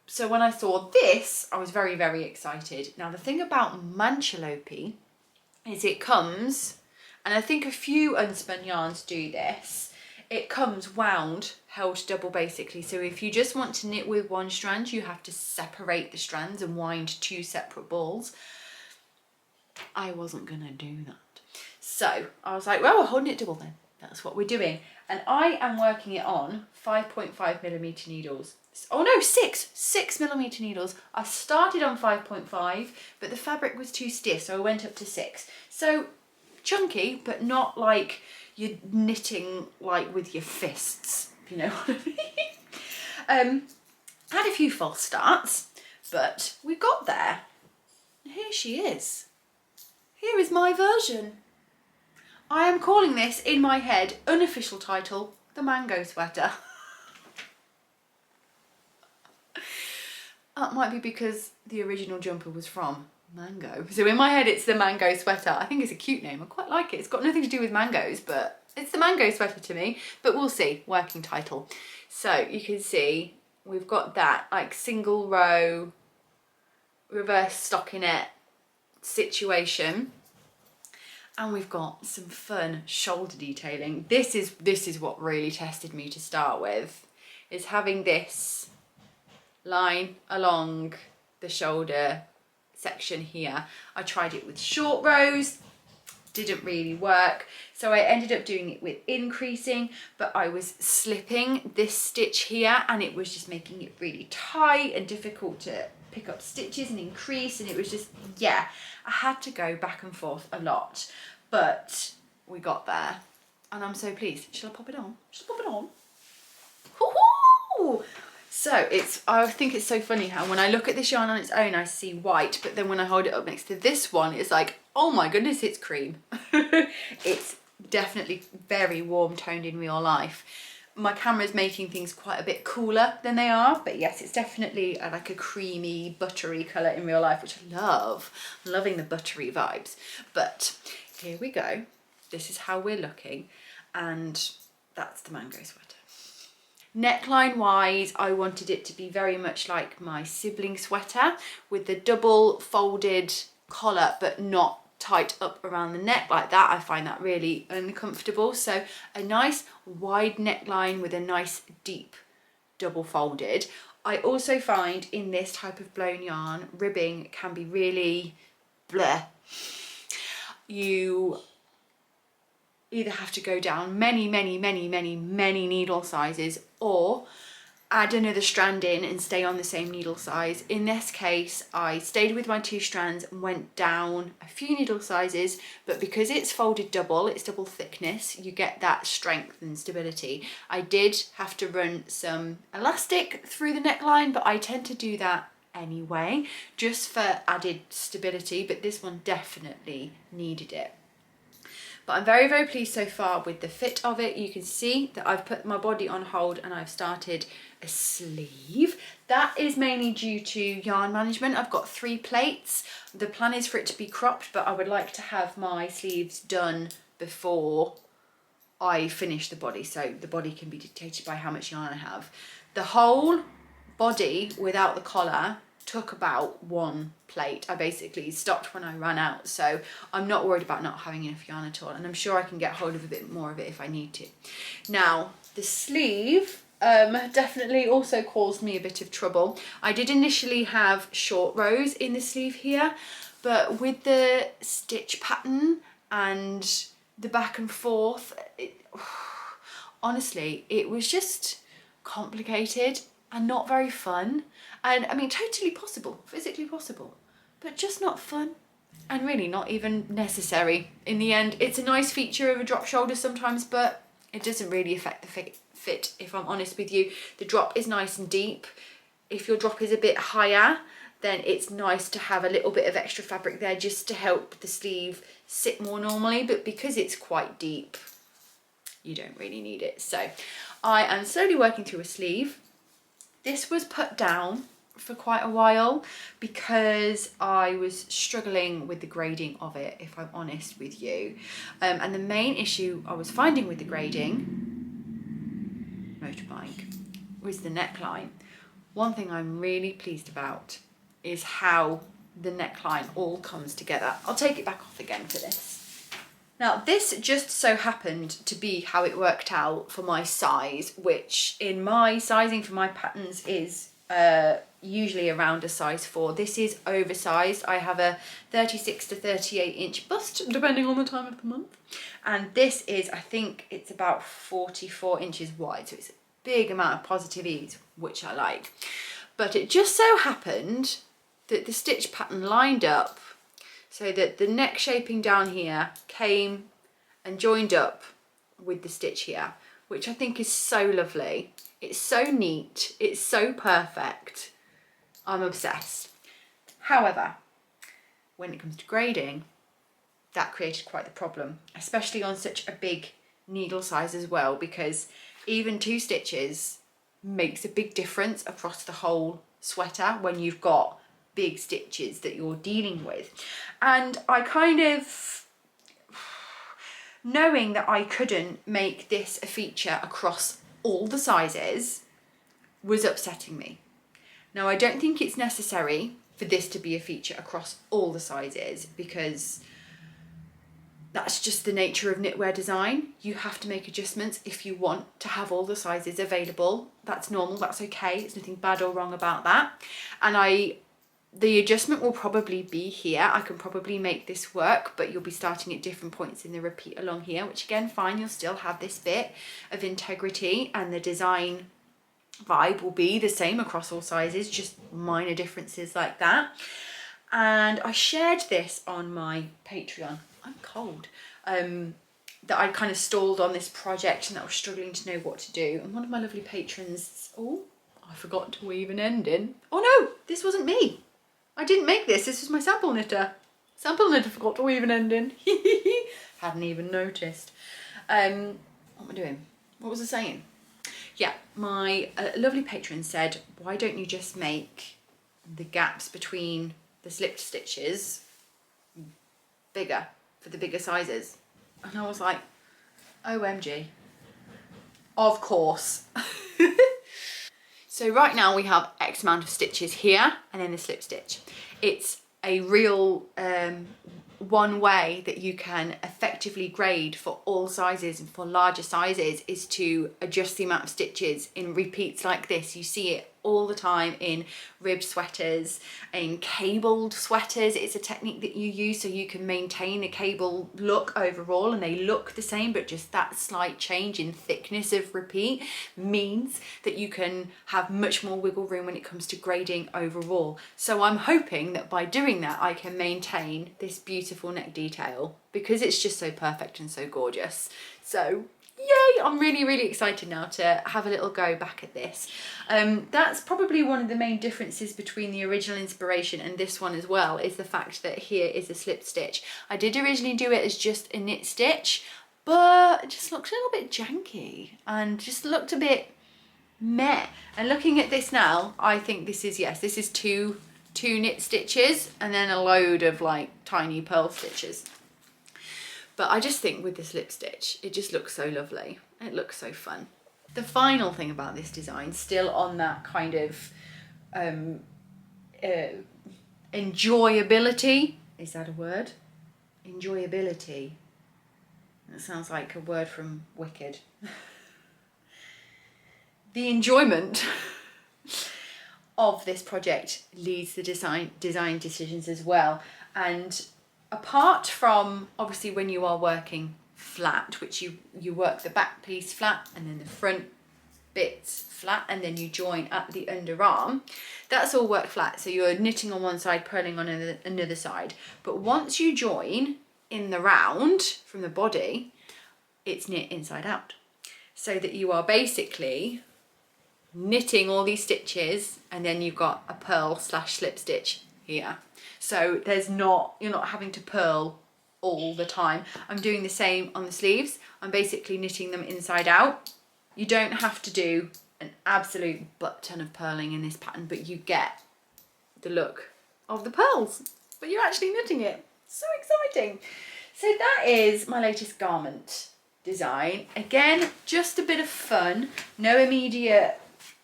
So when I saw this, I was very, very excited. Now the thing about Manchelopi is it comes, and I think a few unspun yarns do this, it comes wound, held double basically. So if you just want to knit with one strand, you have to separate the strands and wind 2 separate balls. I wasn't gonna do that. So I was like, well, we'll hold it double then. That's what we're doing. And I am working it on 5.5mm needles. Oh no, 6mm needles. I started on 5.5, but the fabric was too stiff, so I went up to 6. So chunky, but not like you're knitting like with your fists, if you know what I mean. Had a few false starts, but we got there. Here she is. Here is my version. I am calling this, in my head, unofficial title, the Mango Sweater. That might be because the original jumper was from mango. So in my head it's the Mango Sweater. I think it's a cute name. I quite like it. It's got nothing to do with mangoes, but it's the Mango Sweater to me. But we'll see. Working title. So you can see we've got that like single row reverse stockinette situation. And we've got some fun shoulder detailing. This is what really tested me to start with, is having this line along the shoulder section here. I tried it with short rows, didn't really work, so I ended up doing it with increasing, but I was slipping this stitch here and it was just making it really tight and difficult to pick up stitches and increase, and it was just, yeah, I had to go back and forth a lot, but we got there and I'm so pleased. Shall I pop it on? Shall I pop it on? Woohoo! So I think it's so funny how when I look at this yarn on its own, I see white, but then when I hold it up next to this one, it's like, oh my goodness, it's cream. It's definitely very warm toned in real life. My camera's making things quite a bit cooler than they are, but yes, it's definitely like a creamy, buttery colour in real life, which I love. I'm loving the buttery vibes. But here we go. This is how we're looking, and that's the mango sweater. Neckline wise, I wanted it to be very much like my sibling sweater with the double folded collar, but not tight up around the neck like that. I find that really uncomfortable. So a nice wide neckline with a nice deep double folded. I also find in this type of blown yarn, ribbing can be really bleh. You either have to go down many needle sizes or add another strand in and stay on the same needle size. In this case, I stayed with my 2 strands and went down a few needle sizes, but because it's folded double, it's double thickness, you get that strength and stability. I did have to run some elastic through the neckline, but I tend to do that anyway, just for added stability, but this one definitely needed it. But I'm very pleased so far with the fit of it. You can see that I've put my body on hold and I've started a sleeve. That is mainly due to yarn management. I've got 3 plates. The plan is for it to be cropped, but I would like to have my sleeves done before I finish the body, so the body can be dictated by how much yarn I have. The whole body without the collar took about 1 plate. I basically stopped when I ran out, so I'm not worried about not having enough yarn at all, and I'm sure I can get hold of a bit more of it if I need to. Now, the sleeve definitely also caused me a bit of trouble. I did initially have short rows in the sleeve here, but with the stitch pattern and the back and forth, honestly, it was just complicated and not very fun. And I mean, totally possible, physically possible, but just not fun and really not even necessary in the end. It's a nice feature of a drop shoulder sometimes, but it doesn't really affect the fit, if I'm honest with you. The drop is nice and deep. If your drop is a bit higher, then it's nice to have a little bit of extra fabric there just to help the sleeve sit more normally, but because it's quite deep, you don't really need it. So I am slowly working through a sleeve. This was put down for quite a while because I was struggling with the grading of it, if I'm honest with you. And the main issue I was finding with the grading, motorbike, was the neckline. One thing I'm really pleased about is how the neckline all comes together. I'll take it back off again for this. Now, this just so happened to be how it worked out for my size, which in my sizing for my patterns is usually around a size 4. This is oversized. I have a 36 to 38 inch bust, depending on the time of the month. And this is, I think it's about 44 inches wide. So it's a big amount of positive ease, which I like. But it just so happened that the stitch pattern lined up so that the neck shaping down here came and joined up with the stitch here, which I think is so lovely. It's so neat, it's so perfect. I'm obsessed. However, when it comes to grading, that created quite the problem, especially on such a big needle size as well, because even 2 stitches makes a big difference across the whole sweater when you've got big stitches that you're dealing with. And I kind of, knowing that I couldn't make this a feature across all the sizes, was upsetting me. Now, I don't think it's necessary for this to be a feature across all the sizes, because That's just the nature of knitwear design. You have to make adjustments if you want to have all the sizes available. That's normal, that's okay. There's nothing bad or wrong about that. And the adjustment will probably be here. I can probably make this work, but you'll be starting at different points in the repeat along here, which again, fine, you'll still have this bit of integrity and the design vibe will be the same across all sizes, just minor differences like that. And I shared this on my Patreon. I'm cold. That I kind of stalled on this project and that I was struggling to know what to do. And one of my lovely patrons, oh, I forgot to weave an ending. Oh no, this wasn't me. I didn't make this. This was my sample knitter. Sample knitter forgot to weave an ending. Hadn't even noticed. What am I doing? What was I saying? Yeah, my lovely patron said, why don't you just make the gaps between the slipped stitches bigger for the bigger sizes? And I was like, OMG, of course. So right now we have X amount of stitches here and then the slip stitch. It's a real one way that you can effectively grade for all sizes and for larger sizes is to adjust the amount of stitches in repeats like this. You see it all the time in ribbed sweaters, in cabled sweaters. It's a technique that you use so you can maintain a cable look overall and they look the same, but just that slight change in thickness of repeat means that you can have much more wiggle room when it comes to grading overall. So I'm hoping that by doing that I can maintain this beautiful neck detail because it's just so perfect and so gorgeous. So yay, I'm really, really excited now to have a little go back at this. That's probably one of the main differences between the original inspiration and this one as well, is the fact that here is a slip stitch. I did originally do it as just a knit stitch, but it just looked a little bit janky and just looked a bit meh. And looking at this now, I think this is, yes, this is two knit stitches and then a load of like tiny purl stitches. But I just think with the slip stitch, it just looks so lovely. It looks so fun. The final thing about this design, still on that kind of enjoyability, is that a word? Enjoyability. That sounds like a word from Wicked. The enjoyment of this project leads the design decisions as well. And apart from obviously when you are working flat, which you work the back piece flat and then the front bits flat and then you join at the underarm, that's all work flat. So you're knitting on one side, purling on another side. But once you join in the round from the body, it's knit inside out. So that you are basically knitting all these stitches and then you've got a purl / slip stitch here. So you're not having to purl all the time. I'm doing the same on the sleeves. I'm basically knitting them inside out. You don't have to do an absolute butt ton of purling in this pattern, but you get the look of the pearls, but you're actually knitting it. So exciting. So that is my latest garment design. Again, just a bit of fun. No immediate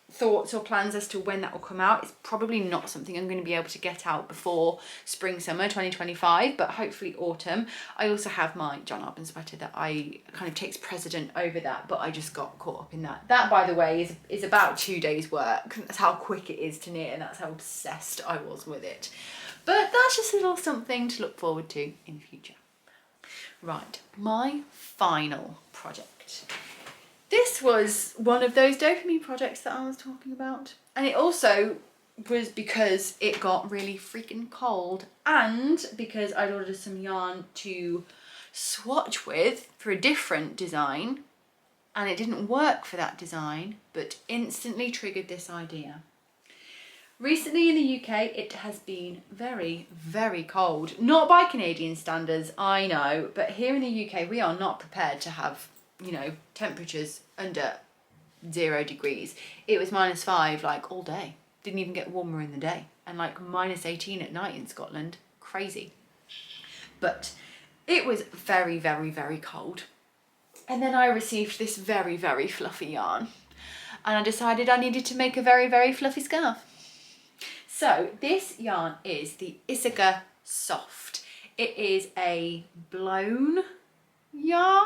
thoughts or plans as to when that will come out. It's probably not something I'm going to be able to get out before spring summer 2025, but hopefully autumn. I also have my John Arbon sweater that I kind of takes precedent over that, but I just got caught up in that. That, by the way, is about 2 days work. That's how quick it is to knit and that's how obsessed I was with it. But that's just a little something to look forward to in the future. Right, my final project. This was one of those dopamine projects that I was talking about. And it also was because it got really freaking cold and because I'd ordered some yarn to swatch with for a different design and it didn't work for that design, but instantly triggered this idea. Recently in the UK, it has been very, very cold. Not by Canadian standards, I know, but here in the UK, we are not prepared to have, you know, temperatures under 0 degrees. It was -5 like all day. Didn't even get warmer in the day. And like -18 at night in Scotland. Crazy. But it was very, very, very cold. And then I received this very, very fluffy yarn. And I decided I needed to make a very, very fluffy scarf. So this yarn is the Isegar Soft. It is a blown yarn.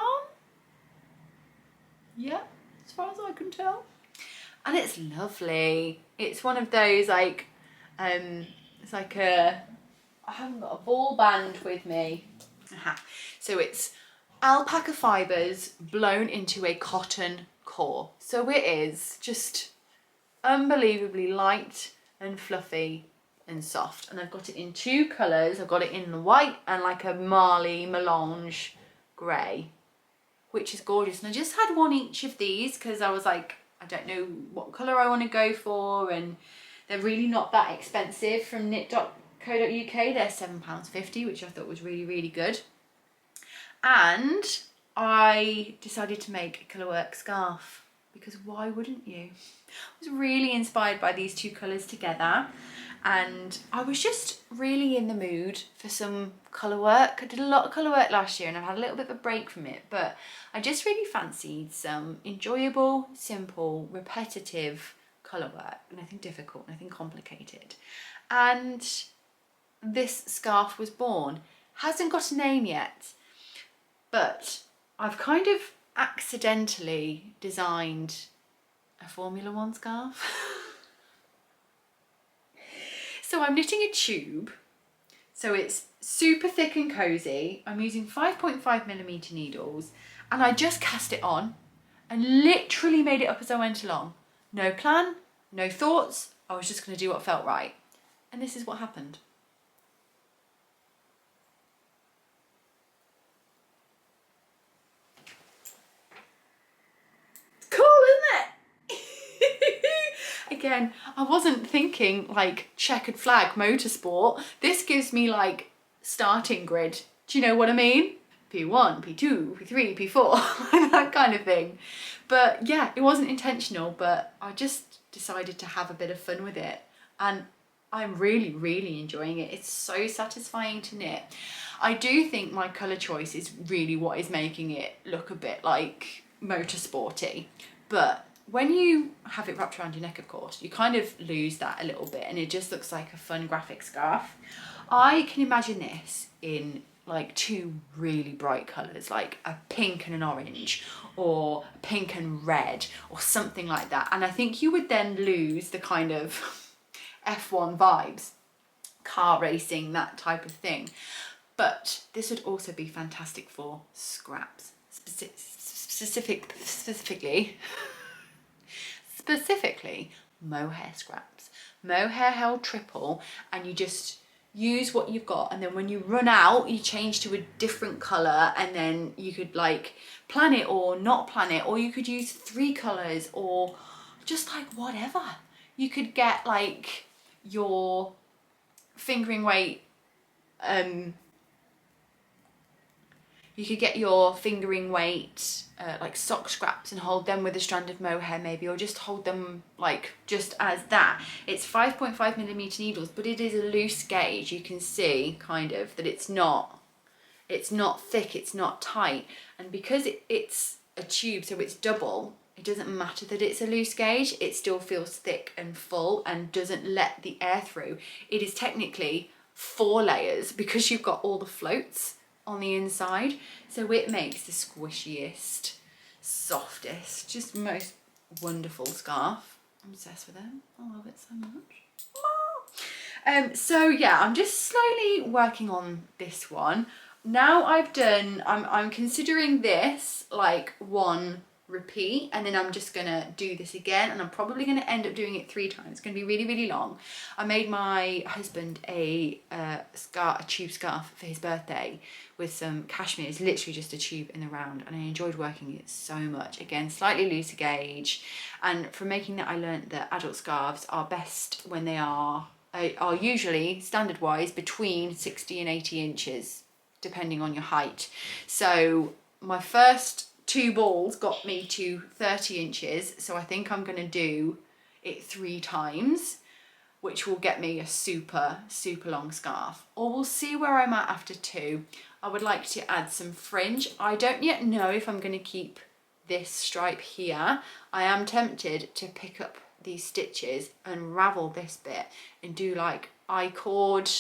Yeah, as far as I can tell. And it's lovely. It's one of those like, it's like I haven't got a ball band with me. So it's alpaca fibres blown into a cotton core. So it is just unbelievably light and fluffy and soft. And I've got it in two colours. I've got it in the white and like a Marley melange grey, which is gorgeous. And I just had one each of these because I was like, I don't know what colour I want to go for, and they're really not that expensive from knit.co.uk. They're £7.50, which I thought was really, really good. And I decided to make a Colourwork scarf because why wouldn't you? I was really inspired by these two colours together, and I was just really in the mood for some colour work. I did a lot of colour work last year and I've had a little bit of a break from it, but I just really fancied some enjoyable, simple, repetitive colour work. Nothing difficult, nothing complicated. And this scarf was born. Hasn't got a name yet, but I've kind of accidentally designed a Formula 1 scarf. So I'm knitting a tube, so it's super thick and cozy. I'm using 5.5mm needles, and I just cast it on and literally made it up as I went along. No plan, no thoughts, I was just going to do what felt right. And this is what happened. Cool, isn't it? Again, I wasn't thinking like checkered flag motorsport. This gives me like starting grid. Do you know what I mean? P1, P2, P3, P4, that kind of thing. But yeah, it wasn't intentional, but I just decided to have a bit of fun with it. And I'm really, really enjoying it. It's so satisfying to knit. I do think my colour choice is really what is making it look a bit like motorsporty. But when you have it wrapped around your neck, of course, you kind of lose that a little bit and it just looks like a fun graphic scarf. I can imagine this in like two really bright colours, like a pink and an orange, or pink and red, or something like that. And I think you would then lose the kind of F1 vibes, car racing, that type of thing. But this would also be fantastic for scraps, specifically mohair scraps. Mohair held triple, and you just use what you've got, and then when you run out you change to a different colour, and then you could like plan it or not plan it, or you could use 3 colours, or just like whatever. You could get like your fingering weight like sock scraps and hold them with a strand of mohair maybe, or just hold them like just as that. It's 5.5mm needles, but it is a loose gauge. You can see kind of that it's not thick, it's not tight, and because it's a tube, so it's double, it doesn't matter that it's a loose gauge, it still feels thick and full and doesn't let the air through. It is technically 4 layers because you've got all the floats on the inside, so it makes the squishiest, softest, just most wonderful scarf. I'm obsessed with it. I love it so much. So yeah, I'm just slowly working on this one. Now I'm considering this like one repeat, and then I'm just gonna do this again, and I'm probably gonna end up doing it 3 times. It's gonna be really, really long. I made my husband a tube scarf for his birthday with some cashmere. It's literally just a tube in the round, and I enjoyed working it so much. Again, slightly looser gauge, and from making that I learned that adult scarves are best when they are usually standard wise between 60 and 80 inches depending on your height. So my first 2 balls got me to 30 inches, so I think I'm going to do it 3 times, which will get me a super, super long scarf. Or we'll see where I'm at after 2. I would like to add some fringe. I don't yet know if I'm going to keep this stripe here. I am tempted to pick up these stitches, unravel this bit, and do like I-cord,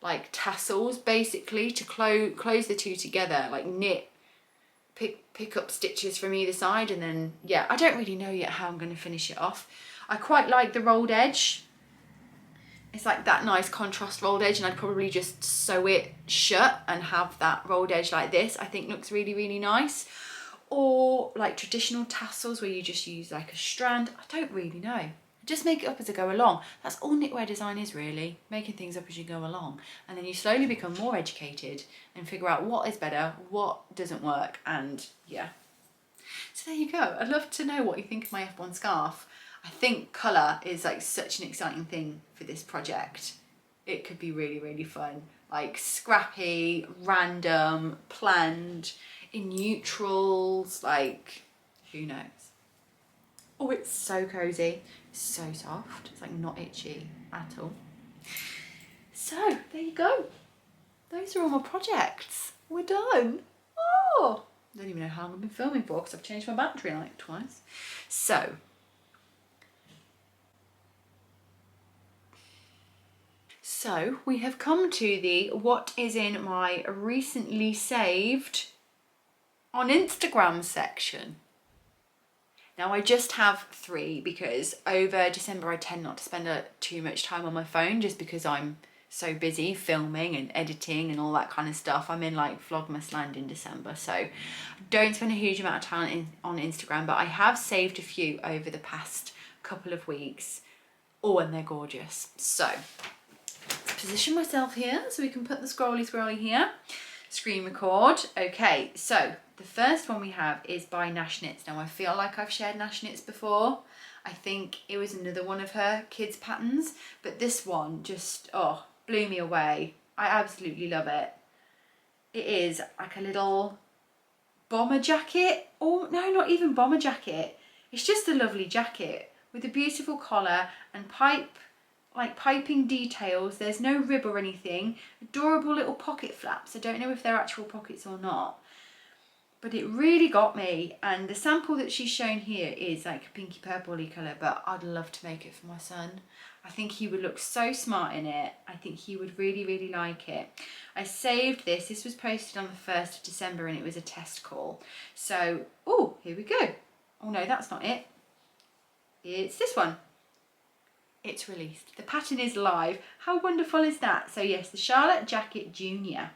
like tassels basically, to close the 2 together, like knit pick up stitches from either side, and then yeah, I don't really know yet how I'm going to finish it off. I quite like the rolled edge. It's like that nice contrast rolled edge, and I'd probably just sew it shut and have that rolled edge like this. I think looks really, really nice. Or like traditional tassels where you just use like a strand. I don't really know. Just make it up as I go along. That's all knitwear design is really, making things up as you go along. And then you slowly become more educated and figure out what is better, what doesn't work, and yeah. So there you go. I'd love to know what you think of my F1 scarf. I think colour is like such an exciting thing for this project. It could be really, really fun. Like scrappy, random, planned, in neutrals, like who knows. Oh, it's so cozy, so soft. It's like not itchy at all. So there you go. Those are all my projects. We're done. Oh, I don't even know how long I've been filming for because I've changed my battery like twice. So we have come to the what is in my recently saved on Instagram section. Now I just have 3 because over December I tend not to spend too much time on my phone just because I'm so busy filming and editing and all that kind of stuff. I'm in like Vlogmas land in December, so I don't spend a huge amount of time on Instagram, but I have saved a few over the past couple of weeks. Oh, and they're gorgeous. So let's position myself here so we can put the scrolly here. Screen record. Okay, so the first one we have is by Nash Knits. Now I feel like I've shared Nash Knits before. I think it was another one of her kids patterns, but this one just, oh, blew me away. I absolutely love it. It is like a little bomber jacket, or no, not even bomber jacket. It's just a lovely jacket with a beautiful collar and piping details. There's no rib or anything. Adorable little pocket flaps. I don't know if they're actual pockets or not, but it really got me. And the sample that she's shown here is like a pinky purpley colour, but I'd love to make it for my son. I think he would look so smart in it. I think he would really, really like it. I saved this. This was posted on the 1st of December and it was a test call. So, oh, here we go. Oh no, that's not it. It's this one. It's released. The pattern is live. How wonderful is that? So yes, the Charlotte Jacket Junior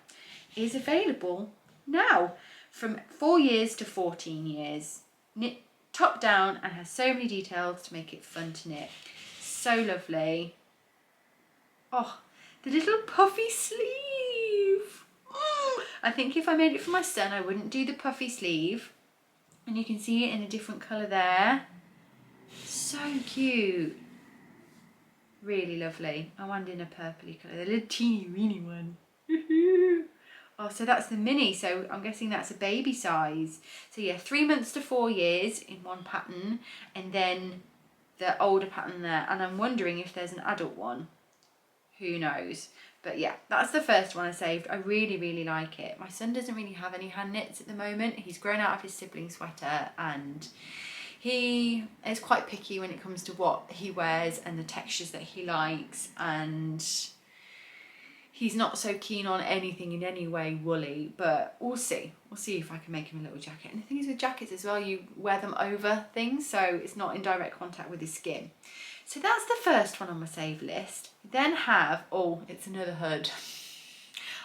is available now from 4 years to 14 years. Knit top down and has so many details to make it fun to knit. So lovely. Oh, the little puffy sleeve. I think if I made it for my son, I wouldn't do the puffy sleeve. And you can see it in a different colour there. So cute. Really lovely. Oh, and in a purpley colour, the little teeny weeny one. Oh, so that's the mini, so I'm guessing that's a baby size. So yeah, 3 months to 4 years in one pattern, and then the older pattern there. And I'm wondering if there's an adult one. Who knows? But yeah, that's the first one I saved. I really, really like it. My son doesn't really have any hand knits at the moment. He's grown out of his sibling sweater and he is quite picky when it comes to what he wears and the textures that he likes, and he's not so keen on anything in any way woolly, but we'll see. We'll see if I can make him a little jacket. And the thing is with jackets as well, you wear them over things, so it's not in direct contact with his skin. So that's the first one on my save list. Then have, oh, it's another hood.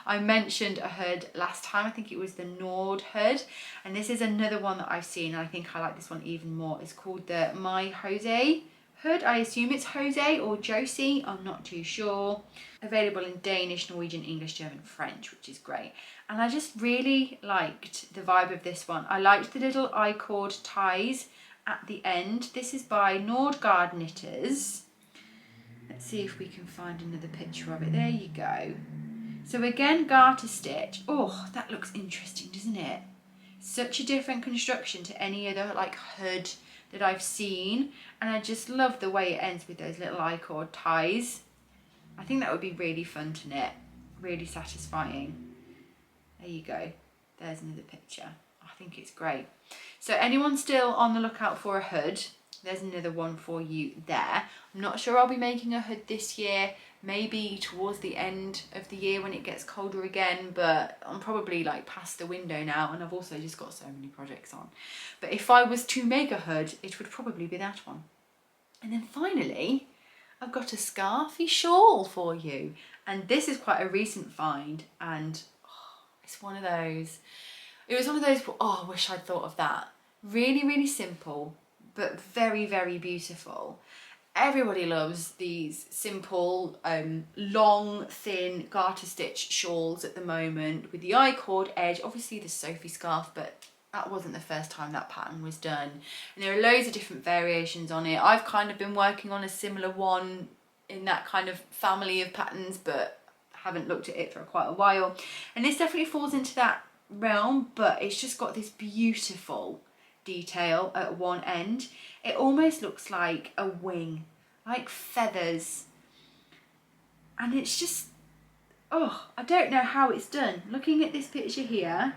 I mentioned a hood last time. I think it was the Nord hood, and this is another one that I've seen, and I think I like this one even more. It's called the My Jose hood. I assume it's Jose or Josie, I'm not too sure. Available in Danish, Norwegian, English, German, French, which is great. And I just really liked the vibe of this one. I liked the little I-cord ties at the end. This is by Norgard Knitters. Let's see if we can find another picture of it. There you go. So again, garter stitch. Oh, that looks interesting, doesn't it? Such a different construction to any other like hood that I've seen, and I just love the way it ends with those little I-cord ties. I think that would be really fun to knit, really satisfying. There you go, there's another picture. I think it's great. So anyone still on the lookout for a hood, there's another one for you there. I'm not sure I'll be making a hood this year, maybe towards the end of the year when it gets colder again, but I'm probably like past the window now, and I've also just got so many projects on. But if I was to make a hood, it would probably be that one. And then finally, I've got a scarfy shawl for you. And this is quite a recent find, and it's one of those, it was one of those, oh, I wish I'd thought of that. Really, really simple, but very, very beautiful. Everybody loves these simple, long, thin garter stitch shawls at the moment with the I-cord edge. Obviously the Sophie scarf, but that wasn't the first time that pattern was done. And there are loads of different variations on it. I've kind of been working on a similar one in that kind of family of patterns, but haven't looked at it for quite a while. And this definitely falls into that realm, but it's just got this beautiful detail at one end. It almost looks like a wing, like feathers, and it's just, oh, I don't know how it's done. Looking at this picture here,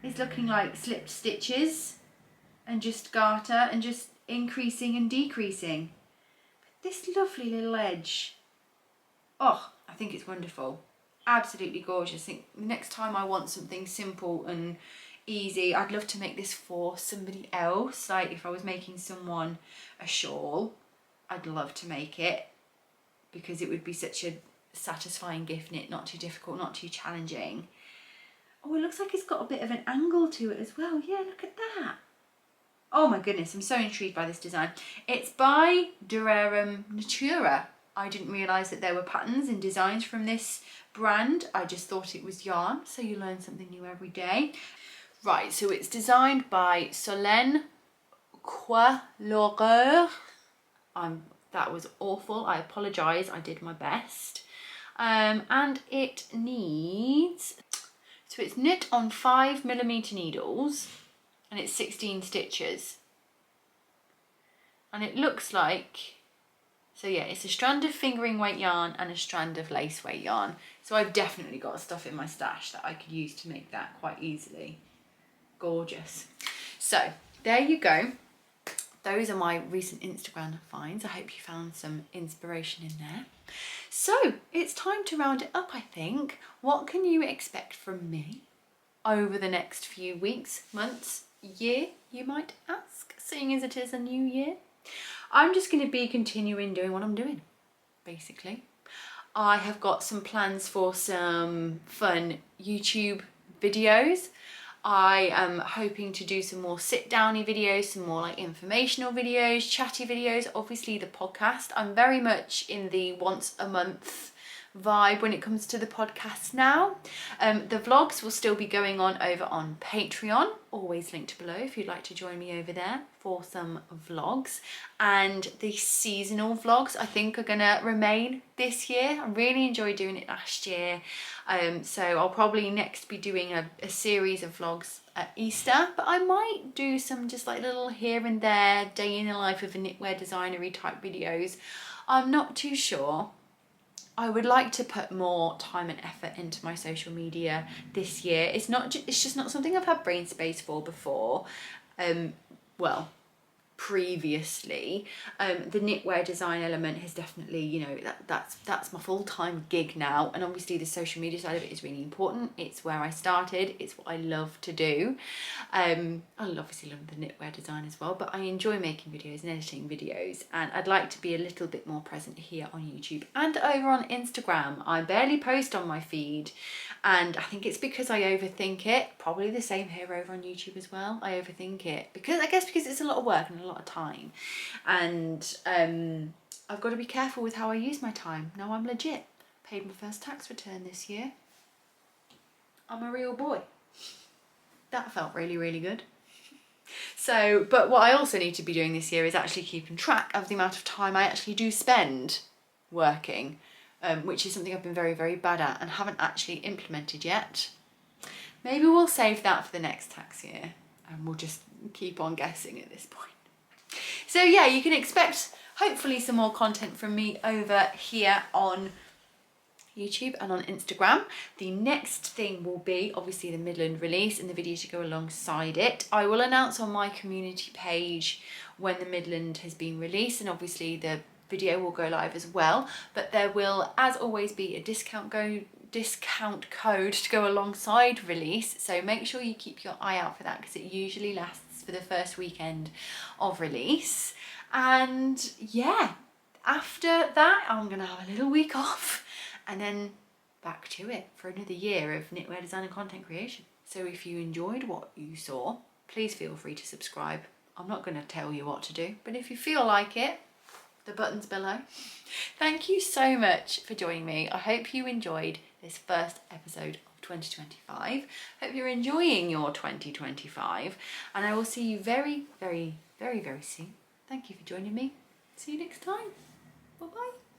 it's looking like slipped stitches and just garter and just increasing and decreasing. But this lovely little edge, oh, I think it's wonderful. Absolutely gorgeous. I think next time I want something simple and easy, I'd love to make this for somebody else. Like if I was making someone a shawl, I'd love to make it, because it would be such a satisfying gift knit, not too difficult, not too challenging. Oh, it looks like it's got a bit of an angle to it as well. Yeah, look at that. Oh my goodness, I'm so intrigued by this design. It's by Dererum Natura. I didn't realise that there were patterns and designs from this brand. I just thought it was yarn, so you learn something new every day. Right, so it's designed by Solenn Couix-Loarer. That was awful, I apologise, I did my best. And it needs, so it's knit on 5mm needles, and it's 16 stitches. And it looks like, so yeah, it's a strand of fingering weight yarn and a strand of lace weight yarn. So I've definitely got stuff in my stash that I could use to make that quite easily. Gorgeous. So there you go. Those are my recent Instagram finds. I hope you found some inspiration in there. So it's time to round it up, I think. What can you expect from me over the next few weeks, months, year, you might ask, seeing as it is a new year? I'm just going to be continuing doing what I'm doing, basically. I have got some plans for some fun YouTube videos. I am hoping to do some more sit-downy videos, some more like informational videos, chatty videos, obviously the podcast. I'm very much in the once a month vibe when it comes to the podcast now. The vlogs will still be going on over on Patreon, always linked below if you'd like to join me over there for some vlogs. And the seasonal vlogs I think are gonna remain this year. I really enjoyed doing it last year. So I'll probably next be doing a series of vlogs at Easter, but I might do some just like little here and there day in the life of a knitwear designery type videos. I'm not too sure. I would like to put more time and effort into my social media this year. It's just not something I've had brain space for before. Well, previously, the knitwear design element has definitely, you know, that's my full-time gig now, and obviously the social media side of it is really important. It's where I started, it's what I love to do. I obviously love the knitwear design as well, but I enjoy making videos and editing videos, and I'd like to be a little bit more present here on YouTube and over on Instagram. I barely post on my feed, and I think it's because I overthink it. Probably the same here over on YouTube as well. I overthink it because it's a lot of work and a lot of time, and I've got to be careful with how I use my time. Now I'm legit. Paid my first tax return this year. I'm a real boy. That felt really, really good. So, but what I also need to be doing this year is actually keeping track of the amount of time I actually do spend working, which is something I've been very, very bad at and haven't actually implemented yet. Maybe we'll save that for the next tax year, and we'll just keep on guessing at this point. So yeah, you can expect hopefully some more content from me over here on YouTube and on Instagram. The next thing will be obviously the Midland release and the videos to go alongside it. I will announce on my community page when the Midland has been released, and obviously the video will go live as well, but there will, as always, be a discount code to go alongside release, so make sure you keep your eye out for that, because it usually lasts for the first weekend of release. And yeah, after that I'm gonna have a little week off and then back to it for another year of knitwear design and content creation. So if you enjoyed what you saw, please feel free to subscribe. I'm not going to tell you what to do, but if you feel like it, the button's below. Thank you so much for joining me. I hope you enjoyed this first episode of 2025. Hope you're enjoying your 2025, and I will see you very, very, very, very soon. Thank you for joining me. See you next time. Bye-bye.